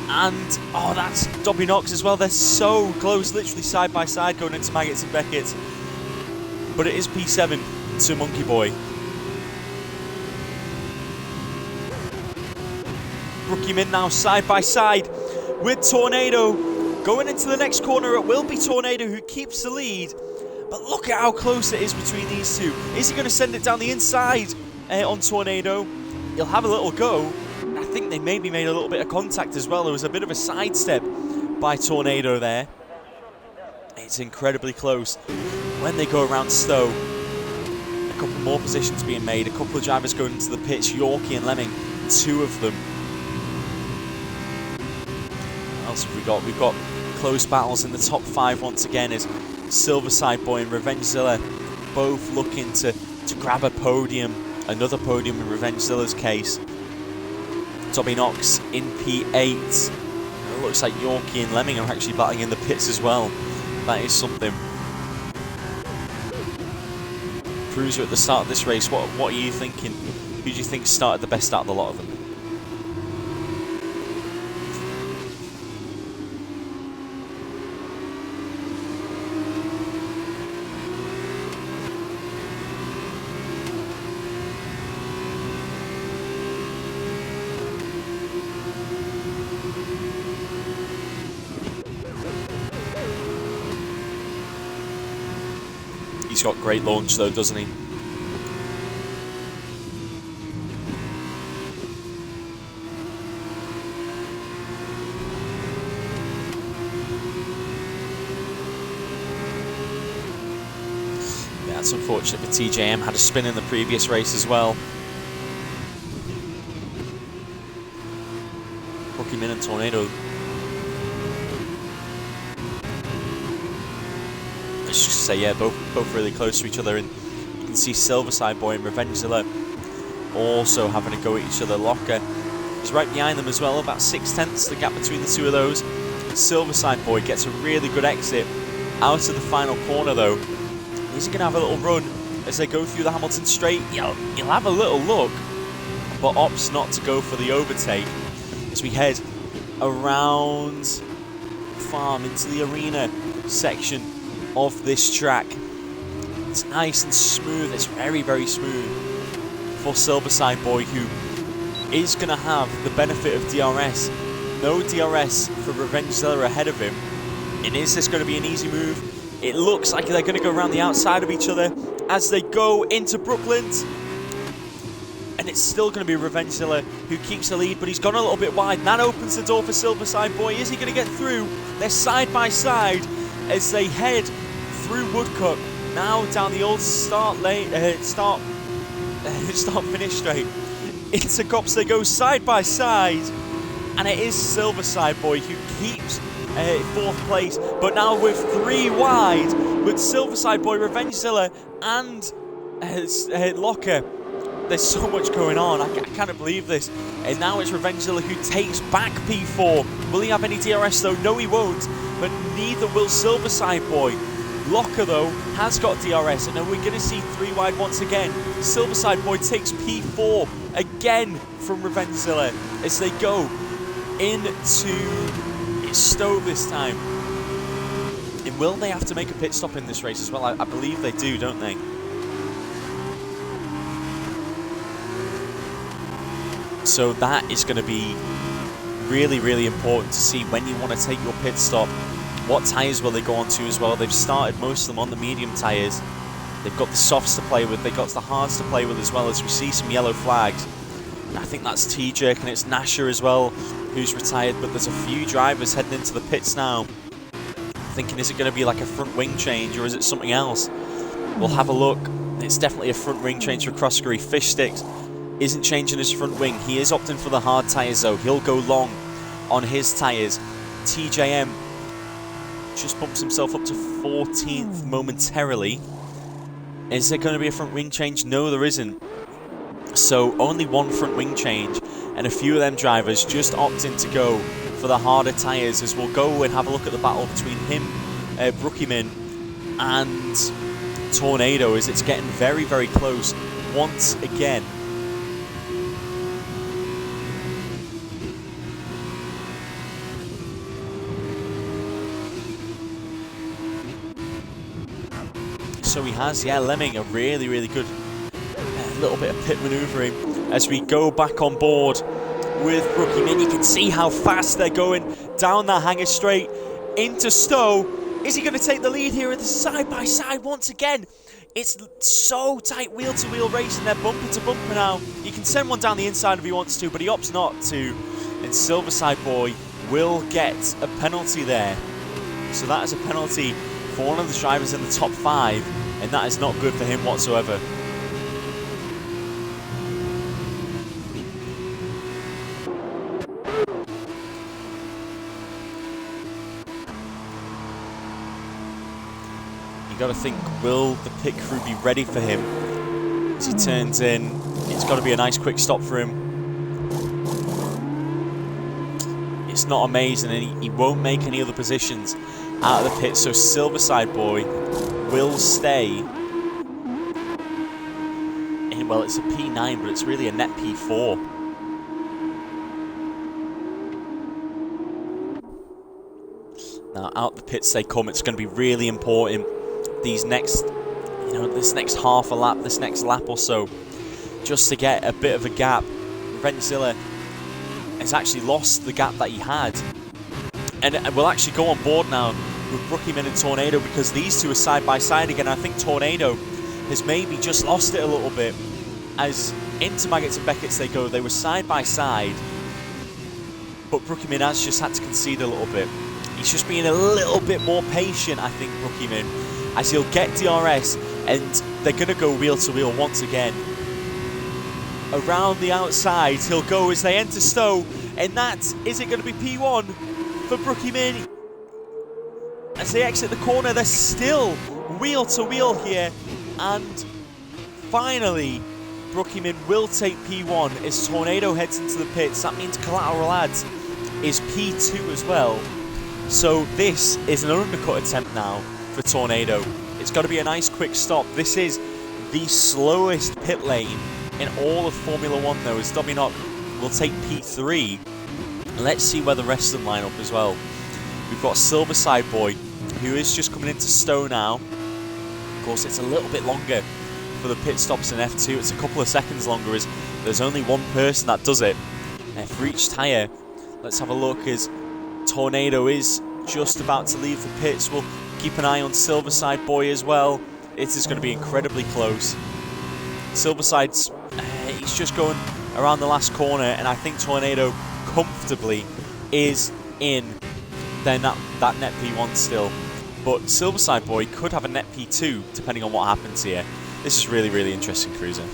and, oh, that's Dobby Knox as well. They're so close, literally side by side going into Maggots and Beckett. But it is P7 to Monkey Boy. Brookie Min now side by side with Tornado. Going into the next corner, it will be Tornado who keeps the lead. But look at how close it is between these two. Is he going to send it down the inside on Tornado? He'll have a little go. I think they maybe made a little bit of contact as well. There was a bit of a sidestep by Tornado there. It's incredibly close. When they go around Stowe, a couple more positions being made. A couple of drivers going into the pitch. Yorkie and Lemming, two of them. What else have we got? We've got close battles in the top 5 once again as Silverside Boy and Revengezilla both looking to grab a podium. Another podium in Revengezilla's case. Dobby Knox in P8. It looks like Yorkie and Lemming are actually battling in the pits as well. That is something. Cruiser at the start of this race, what are you thinking? Who do you think started the best out of the lot of them? He's got great launch though, doesn't he? Yeah, that's unfortunate for TJM. Had a spin in the previous race as well. Brookie Min and Tornado. Just say, yeah, both really close to each other, and you can see Silverside Boy and Revengezilla also having a go at each other. Locker is right behind them as well, about 6/10 the gap between the two of those. Silverside Boy gets a really good exit out of the final corner though. He's going to have a little run as they go through the Hamilton straight. He'll have a little look, but opts not to go for the overtake as we head around farm into the arena section of this track. It's nice and smooth. It's very, very smooth for Silverside Boy, who is going to have the benefit of DRS. No DRS for Revengezilla ahead of him. And is this going to be an easy move? It looks like they're going to go around the outside of each other as they go into Brooklands. And it's still going to be Revengezilla who keeps the lead, but he's gone a little bit wide. And that opens the door for Silverside Boy. Is he going to get through? They're side by side as they head through Woodcut, now down the old start lane, start finish straight. Into Cops they go side by side, and it is Silverside Boy who keeps fourth place. But now with 3 wide, with Silverside Boy, Revengezilla, and Locker. There's so much going on. I can't believe this. And now it's Revengezilla who takes back P4. Will he have any DRS though? No, he won't. But neither will Silverside Boy. Locker though has got DRS, and are we going to see 3 wide once again? Silverside Boy takes P4 again from Revengezilla as they go into Stowe this time. And will they have to make a pit stop in this race as well? I believe they do, don't they? So that is going to be really, really important to see when you want to take your pit stop. What tyres will they go on to as well? They've started most of them on the medium tyres. They've got the softs to play with. They've got the hards to play with as well, as we see some yellow flags. And I think that's T-Jerk and it's Nasher as well who's retired. But there's a few drivers heading into the pits now. Thinking, is it going to be like a front wing change or is it something else? We'll have a look. It's definitely a front wing change for Crossbury. Fish Sticks isn't changing his front wing. He is opting for the hard tyres though. He'll go long on his tyres. TJM just bumps himself up to 14th momentarily. Is there going to be a front wing change? No, there isn't. So only one front wing change, and a few of them drivers just opting to go for the harder tyres, as we'll go and have a look at the battle between him, Brookieman, and Tornado, as it's getting very, very close once again. So he has, yeah, Lemming, a really, really good little bit of pit manoeuvring as we go back on board with Brookieman. You can see how fast they're going down that hanger straight into Stowe. Is he going to take the lead here at the side-by-side once again? It's so tight, wheel-to-wheel racing. They're bumper to bumper now. You can send one down the inside if he wants to, but he opts not to. And Silverside Boy will get a penalty there. So that is a penalty for one of the drivers in the top 5. And that is not good for him whatsoever. You got to think, will the pit crew be ready for him as he turns in? It's got to be a nice quick stop for him. It's not amazing, and he won't make any other positions out of the pit. So Silverside Boy will stay. And, well, it's a P9, but it's really a net P4. Now out the pits they come. It's going to be really important these next, this next half a lap, this next lap or so, just to get a bit of a gap. Revengezilla has actually lost the gap that he had, and we'll actually go on board now with Brookieman and Tornado, because these two are side by side again. I think Tornado has maybe just lost it a little bit, as into Maggots and Beckett's they go. They were side by side, but Brookieman has just had to concede a little bit. He's just being a little bit more patient, I think, Brookieman, as he'll get DRS, and they're going to go wheel to wheel once again. Around the outside he'll go as they enter Stowe, and that, is it going to be P1 for Brookieman? As they exit the corner, they're still wheel to wheel here, and finally Brookieman will take P1 as Tornado heads into the pits. That means Collateral Ads is P2 as well. So this is an undercut attempt now for Tornado. It's got to be a nice quick stop. This is the slowest pit lane in all of Formula 1 though, as Dominok will take P3. Let's see where the rest of them line up as well. We've got Silverside Boy, who is just coming into Stowe now. Of course, it's a little bit longer for the pit stops in F2. It's a couple of seconds longer, as there's only one person that does it for each tyre. Let's have a look as Tornado is just about to leave the pits. We'll keep an eye on Silverside Boy as well. It is going to be incredibly close. Silverside's, he's just going around the last corner, and I think Tornado comfortably is in then that net P1 still. But Silverside Boy could have a net P2 depending on what happens here. This is really, really interesting cruising.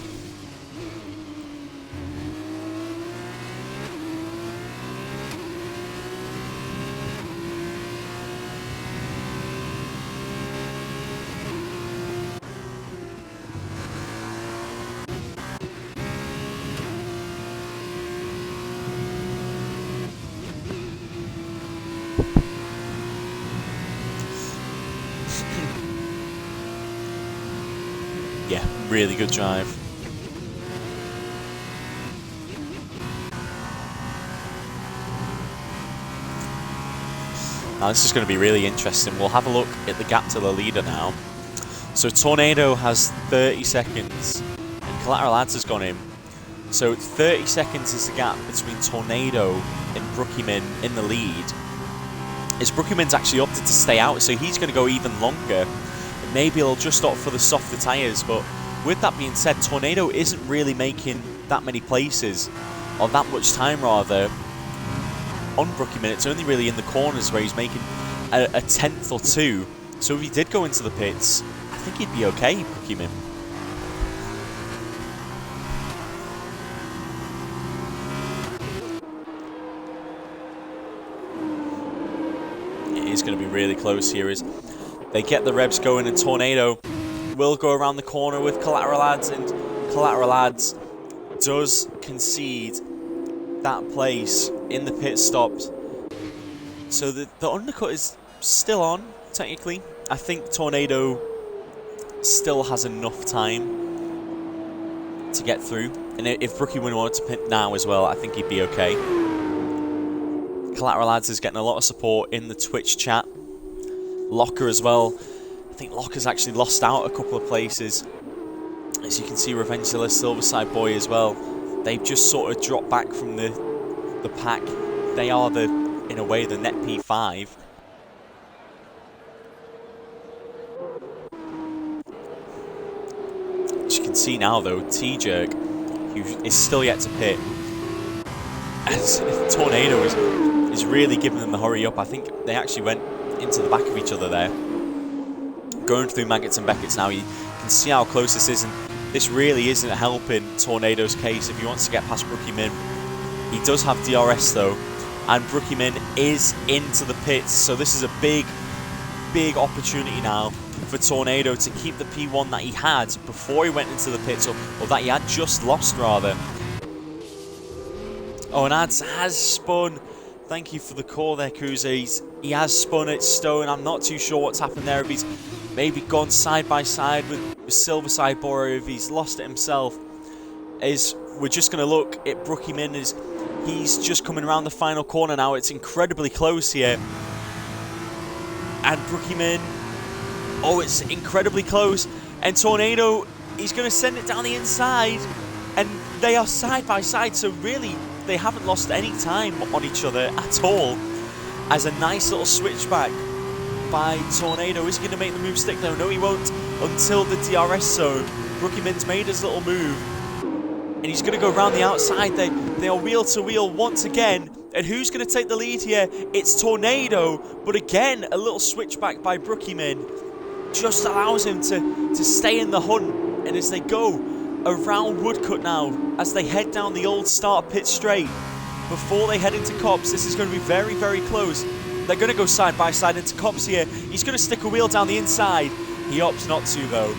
Yeah, really good drive. Now this is going to be really interesting. We'll have a look at the gap to the leader now. So Tornado has 30 seconds and Collateral Ads has gone in. So 30 seconds is the gap between Tornado and Brookiemin in the lead. As Brookiemin's actually opted to stay out, so he's going to go even longer. Maybe he'll just opt for the softer tyres, but with that being said, Tornado isn't really making that many places, or that much time rather, on Brookiemin. It's only really in the corners where he's making a tenth or two. So if he did go into the pits, I think he'd be okay, Brookiemin. It is going to be really close here as they get the revs going, and Tornado will go around the corner with Collateral Ads, and Collateral Ads does concede that place in the pit stops. So the undercut is still on, technically. I think Tornado still has enough time to get through. And if Brookiemin wanted to pit now as well, I think he'd be okay. Collateral Ads is getting a lot of support in the Twitch chat. Locker as well. I think Locker's actually lost out a couple of places. As you can see, Revengula, Silverside Boy as well. They've just sort of dropped back from the pack. They are in a way, the net P5. As you can see now though, T-Jerk, who is still yet to pit, as Tornado is really giving them the hurry up. I think they actually went into the back of each other there. Going through Maggots and Becketts now, you can see how close this is, and this really isn't helping Tornado's case if he wants to get past Brookiemin. He does have DRS though, and Brookiemin is into the pits, so this is a big opportunity now for Tornado to keep the P1 that he had before he went into the pits, or that he had just lost rather. Oh, and Ads has spun. Thank you for the call there, Kuza. He has spun at Stone. I'm not too sure what's happened there, if he's maybe gone side by side with Silverside Boy, or if he's lost it himself. We're just going to look at Brookiemin as he's just coming around the final corner now. It's incredibly close here. And Brookiemin, oh, it's incredibly close. And Tornado, he's going to send it down the inside. And they are side by side, so really they haven't lost any time on each other at all. As a nice little switchback by Tornado. Is he going to make the move stick though? No, he won't until the DRS zone. Brookiemin's made his little move, and he's going to go around the outside. They are wheel to wheel once again. And who's going to take the lead here? It's Tornado, but again, a little switchback by Brookiemin just allows him to stay in the hunt. And as they go around Woodcut now, as they head down the old start pit straight, before they head into Cops, this is going to be very, very close. They're going to go side by side into Cops here. He's going to stick a wheel down the inside. He opts not to though,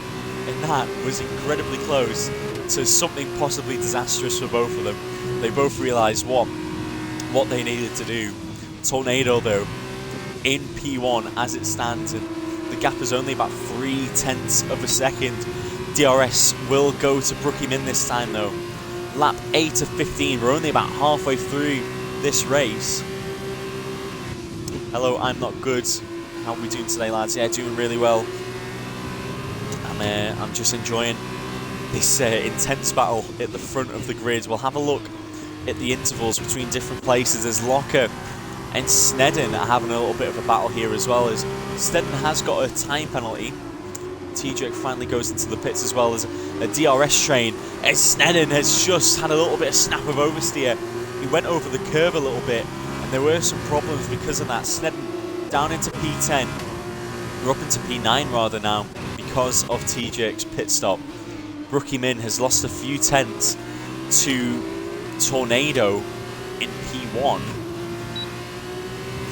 and that was incredibly close to something possibly disastrous for both of them. They both realised what they needed to do. Tornado though, in P1 as it stands, and the gap is only about 0.3 of a second. DRS will go to Brookiemin this time though. Lap 8 of 15, we're only about halfway through this race. Hello, I'm not good. How are we doing today, lads? Yeah, doing really well. I'm just enjoying this intense battle at the front of the grid. We'll have a look at the intervals between different places as Locker and Snedden are having a little bit of a battle here as well, as Snedden has got a time penalty. T-Jerk finally goes into the pits as well as a DRS train, as Snedden has just had a little bit of snap of oversteer. He went over the curve a little bit, and there were some problems because of that. Snedden down into P10. We're up into P9 rather now because of T-Jerk's pit stop. Brookiemin has lost a few tenths to Tornado in P1.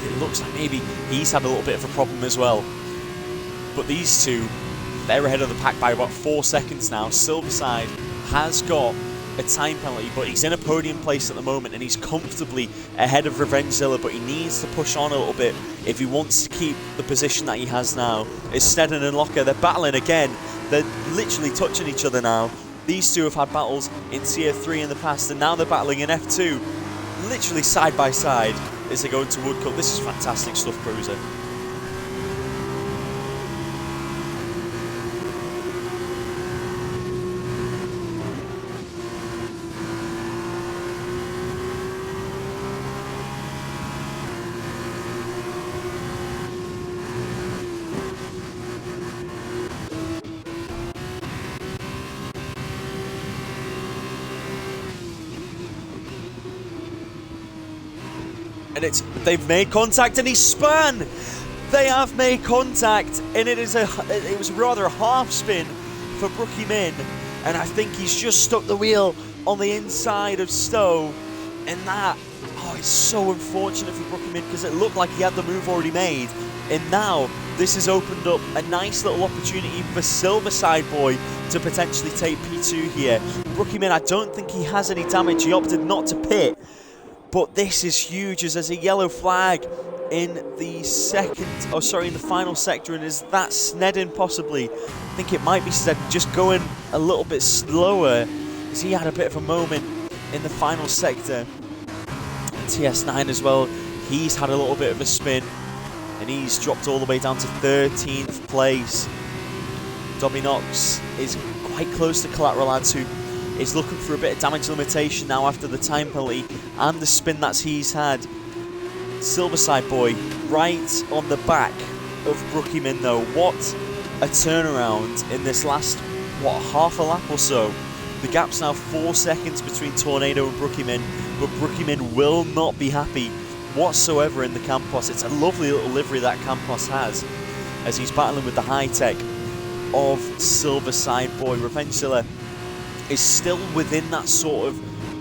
It looks like maybe he's had a little bit of a problem as well. But these two, they're ahead of the pack by about 4 seconds now. Silverside has got a time penalty, but he's in a podium place at the moment and he's comfortably ahead of Revengezilla, but he needs to push on a little bit if he wants to keep the position that he has now. It's Sneddon and Locker, they're battling again, they're literally touching each other now. These two have had battles in Tier 3 in the past and now they're battling in F2, literally side by side as they go into Wood Cup. This is fantastic stuff, Cruiser. And they've made contact and he's spun. They have made contact and it was rather a half spin for Brookie Min, and I think he's just stuck the wheel on the inside of Stowe, and that, it's so unfortunate for Brookie Min because it looked like he had the move already made, and now this has opened up a nice little opportunity for Silverside Boy to potentially take P2 here. Brookie Min, I don't think he has any damage, he opted not to pit. But this is huge as there's a yellow flag in the final sector, and is that Sneddon possibly? I think it might be Sneddon just going a little bit slower as he had a bit of a moment in the final sector. And TS9 as well, he's had a little bit of a spin and he's dropped all the way down to 13th place. Dobby Knox is quite close to Collateral Lads, who is looking for a bit of damage limitation now after the time penalty and the spin that he's had. Silverside Boy right on the back of Brookie Min though. What a turnaround in this last, half a lap or so. The gap's now 4 seconds between Tornado and Brookie Min, but Brookie Min will not be happy whatsoever in the Campos. It's a lovely little livery that Campos has as he's battling with the high tech of Silverside Boy. Revengezilla is still within that sort of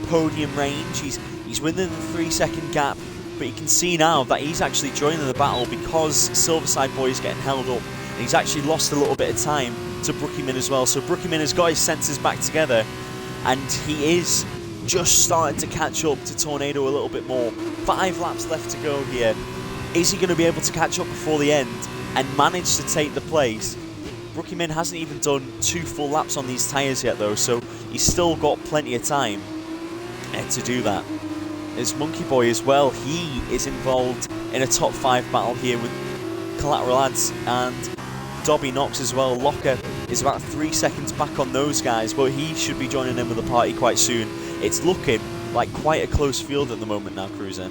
podium range. He's within the 3 second gap, but you can see now that he's actually joining the battle because Silverside Boy is getting held up, and he's actually lost a little bit of time to Brookie Min as well. So Brookie Min has got his senses back together, and he is just starting to catch up to Tornado a little bit more. 5 laps left to go here. Is he going to be able to catch up before the end and manage to take the place? Brookie Min hasn't even done 2 full laps on these tyres yet though, so he's still got plenty of time to do that. There's Monkey Boy as well, he is involved in a top 5 battle here with Collateral Lads and Dobby Knox as well. Locker is about 3 seconds back on those guys, but he should be joining in with the party quite soon. It's looking like quite a close field at the moment now, Cruiser.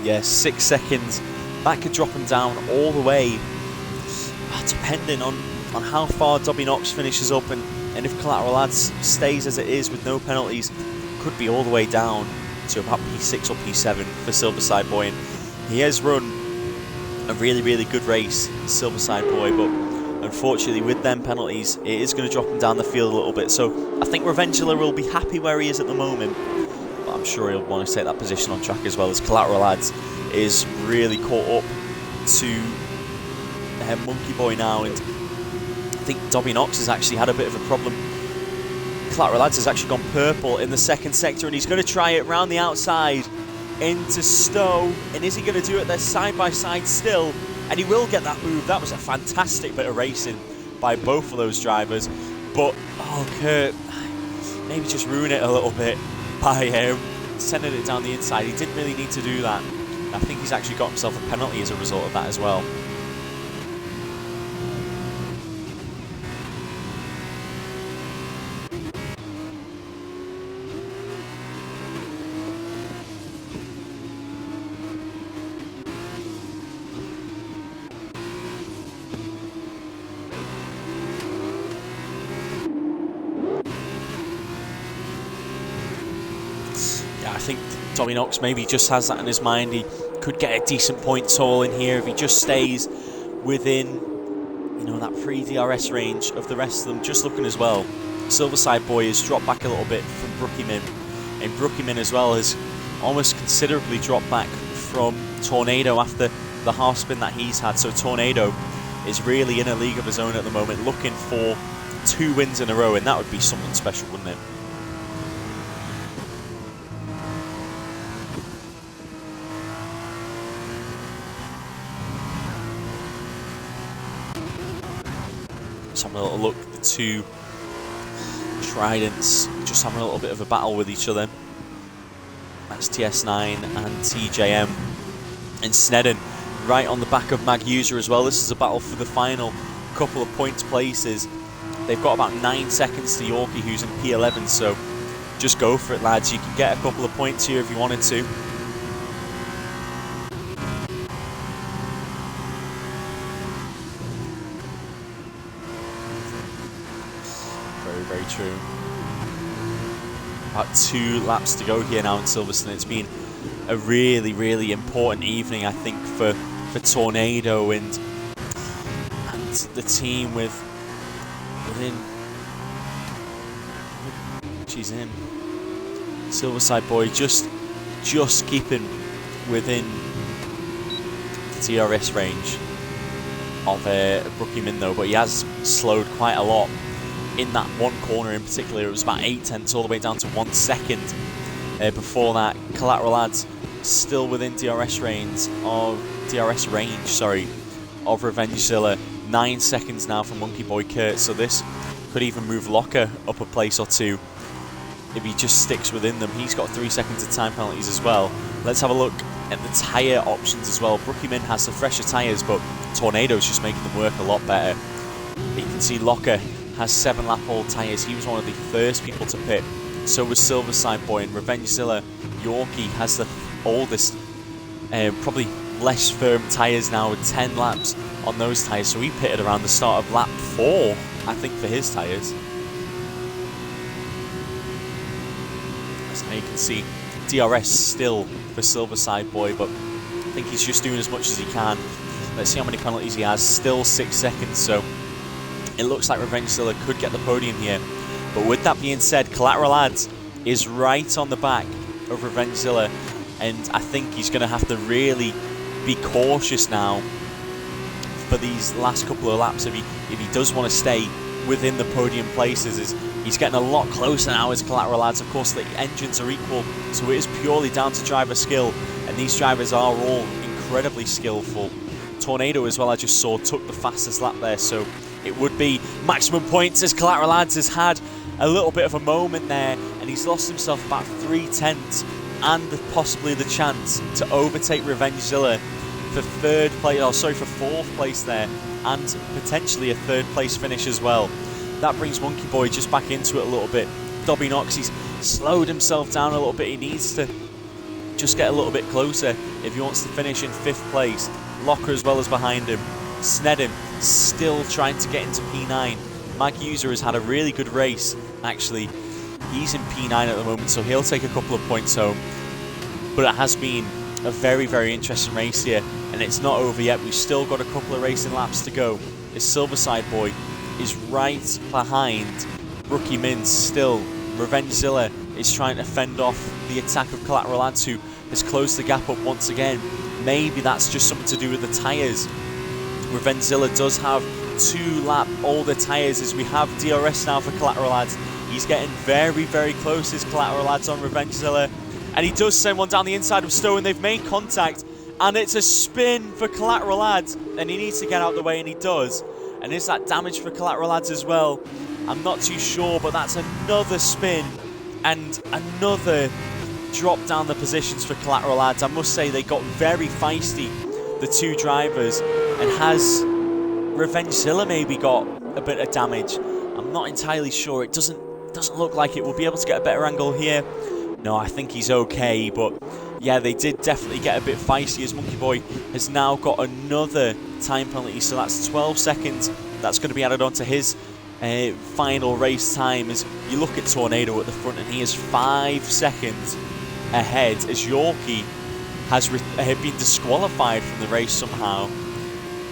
Yeah, 6 seconds. That could drop him down all the way, depending on how far Dobby Knox finishes up, and if Collateral Lads stays as it is with no penalties, could be all the way down to about P6 or P7 for Silverside Boy. And he has run a really, really good race, Silverside Boy, but unfortunately with them penalties, it is going to drop him down the field a little bit. So I think Revengezilla will be happy where he is at the moment. I'm sure he'll want to take that position on track as well, as Collateral Lads is really caught up to Monkey Boy now, and I think Dobby Knox has actually had a bit of a problem. Collateral Lads has actually gone purple in the second sector, and he's going to try it round the outside into Stowe, and is he going to do it? They're side by side still, and he will get that move. That was a fantastic bit of racing by both of those drivers, but Kurt maybe just ruin it a little bit by sending it down the inside. He didn't really need to do that. I think he's actually got himself a penalty as a result of that as well. think Dominox maybe just has that in his mind. He could get a decent points haul in here if he just stays within, you know, that pre-DRS range of the rest of them. Just looking as well, Silverside Boy has dropped back a little bit from Brookiemin, and Brookiemin as well has almost considerably dropped back from Tornado after the half spin that he's had. So Tornado is really in a league of his own at the moment, looking for 2 wins in a row, and that would be something special, wouldn't it? Just having a little look, the 2 Tridents just having a little bit of a battle with each other. That's TS9 and TJM. And Snedden right on the back of Mag User as well. This is a battle for the final couple of points places. They've got about 9 seconds to Yorkie, who's in P11, so just go for it, lads. You can get a couple of points here if you wanted to. Very true. About 2 laps to go here now in Silverstone. It's been a really important evening, I think, for Tornado and the team within. She's in. Silverside Boy just keeping within the DRS range of Brookiemin though, but he has slowed quite a lot in that one corner in particular. It was about 8/10 all the way down to 1 second. Before that, Collateral Lads still within DRS range of Revengezilla. 9 seconds now from Monkey Boy Kurt, so this could even move Locker up a place or 2 if he just sticks within them. He's got 3 seconds of time penalties as well. Let's have a look at the tyre options as well. Brookiemin has some fresher tyres, but Tornado's just making them work a lot better. You can see Locker has 7 lap old tyres. He was one of the first people to pit. So was Silverside Boy, and Revengezilla Yorkie has the oldest, probably less firm tyres now, with 10 laps on those tyres. So he pitted around the start of lap 4, I think, for his tyres. So now you can see DRS still for Silverside Boy, but I think he's just doing as much as he can. Let's see how many penalties he has. Still 6 seconds, so it looks like Revengezilla could get the podium here. But with that being said, Collateral Lads is right on the back of Revengezilla, and I think he's going to have to really be cautious now for these last couple of laps if he does want to stay within the podium places. He's getting a lot closer now as Collateral Lads. Of course, the engines are equal, so it is purely down to driver skill, and these drivers are all incredibly skillful. Tornado as well, I just saw, took the fastest lap there, so it would be maximum points as Collateral Lads has had a little bit of a moment there, and he's lost himself about 3/10 and possibly the chance to overtake Revengezilla for for 4th place there, and potentially a 3rd place finish as well. That brings Monkey Boy just back into it a little bit. Dobby Knox, he's slowed himself down a little bit. He needs to just get a little bit closer if he wants to finish in 5th place. Locker as well as behind him. Snedden still trying to get into P9. Mag User has had a really good race, actually. He's in P9 at the moment, so he'll take a couple of points home. But it has been a very interesting race here, and it's not over yet. We've still got a couple of racing laps to go. This Silverside Boy is right behind Brookiemin still. Revengezilla is trying to fend off the attack of Collateral Lads, who has closed the gap up once again. Maybe that's just something to do with the tyres. Revengezilla does have 2 lap older tyres as we have DRS now for Collateral Lads. He's getting very close as Collateral Lads on Revengezilla, and he does send one down the inside of Stowe, and they've made contact, and it's a spin for Collateral Lads, and he needs to get out of the way, and he does. And is that damage for Collateral Lads as well? I'm not too sure, but that's another spin and another drop down the positions for Collateral Lads. I must say they got very feisty, the 2 drivers, and has Revengezilla maybe got a bit of damage? I'm not entirely sure. It doesn't look like it. We'll be able to get a better angle here. No, I think he's okay, but yeah, they did definitely get a bit feisty as Monkey Boy has now got another time penalty, so that's 12 seconds. That's going to be added on to his final race time as you look at Tornado at the front, and he is 5 seconds ahead as Yorkie has been disqualified from the race somehow,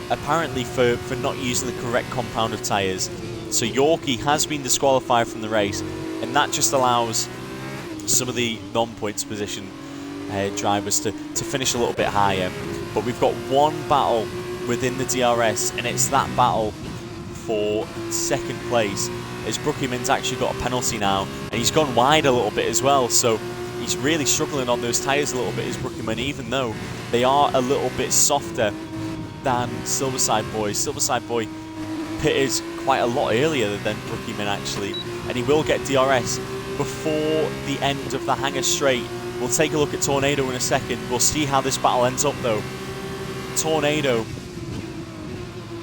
apparently for not using the correct compound of tyres. So Yorkie has been disqualified from the race, and that just allows some of the non-points position drivers to finish a little bit higher. But we've got one battle within the DRS, and it's that battle for second place, as Brookieman's actually got a penalty now, and he's gone wide a little bit as well, so he's really struggling on those tyres a little bit as Brookieman, even though they are a little bit softer than Silverside Boy. Silverside Boy pitted quite a lot earlier than Brookieman actually, and he will get DRS before the end of the Hangar Straight. We'll take a look at Tornado in a second. We'll see how this battle ends up though.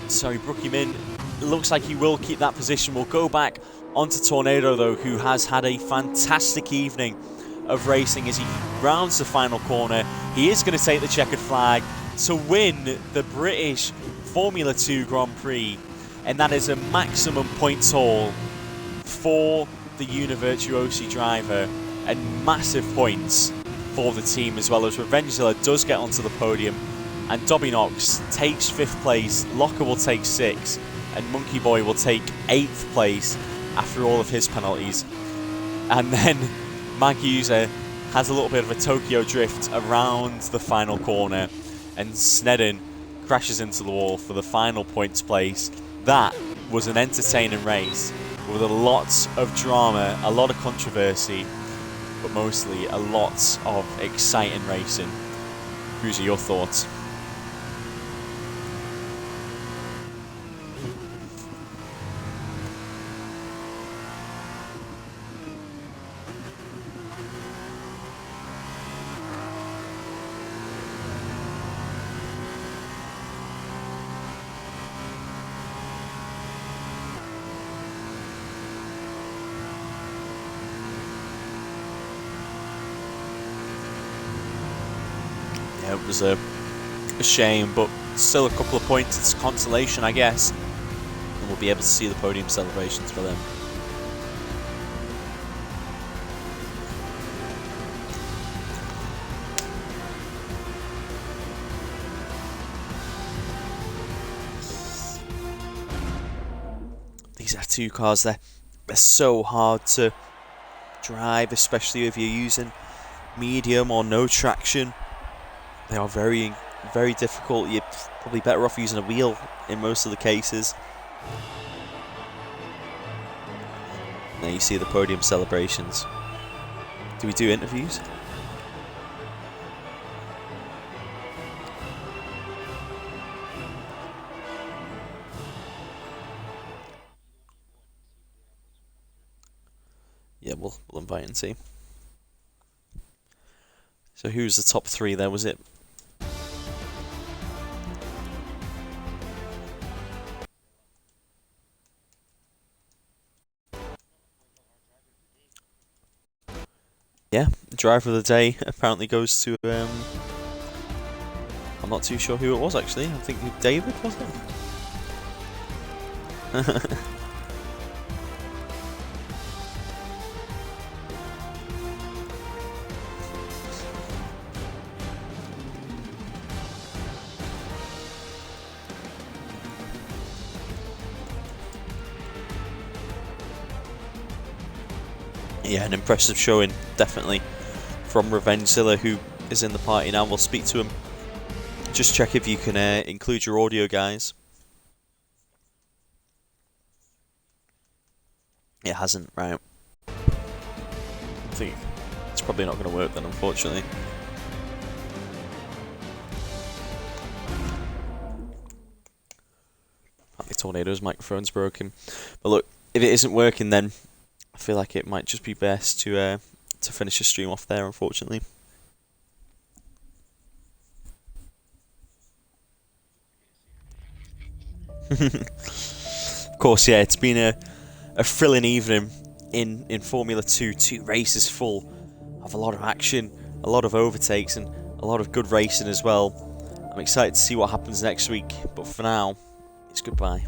Brookieman looks like he will keep that position. We'll go back onto Tornado though, who has had a fantastic evening of racing as he rounds the final corner. He is going to take the checkered flag to win the British Formula 2 Grand Prix, and that is a maximum points haul for the Univirtuosi driver, and massive points for the team as well, as Revengezilla does get onto the podium, and Dobby Knox takes 5th place, Locker will take 6th, and Monkey Boy will take 8th place after all of his penalties. And then Magusa has a little bit of a Tokyo drift around the final corner, and Sneddon crashes into the wall for the final points place. That was an entertaining race with a lot of drama, a lot of controversy, but mostly a lot of exciting racing. Who's your thoughts? It was a shame, but still a couple of points. It's consolation, I guess, and we'll be able to see the podium celebrations for them. These F2 cars, they're so hard to drive, especially if you're using medium or no traction. They are very, very difficult. You're probably better off using a wheel in most of the cases. Now you see the podium celebrations. Do we do interviews? Yeah, we'll invite and see. So who's the top 3 there? Was it? Yeah, driver of the day apparently goes to, I'm not too sure who it was actually. I think David, was it? Yeah, an impressive showing, definitely, from Revengezilla, who is in the party now. We'll speak to him. Just check if you can include your audio, guys. It hasn't, right. I think it's probably not going to work then, unfortunately. Apparently Tornado's microphone's broken. But look, if it isn't working then, I feel like it might just be best to finish the stream off there, unfortunately. Of course, yeah, it's been a thrilling evening in Formula 2. 2 races full of a lot of action, a lot of overtakes, and a lot of good racing as well. I'm excited to see what happens next week, but for now, it's goodbye.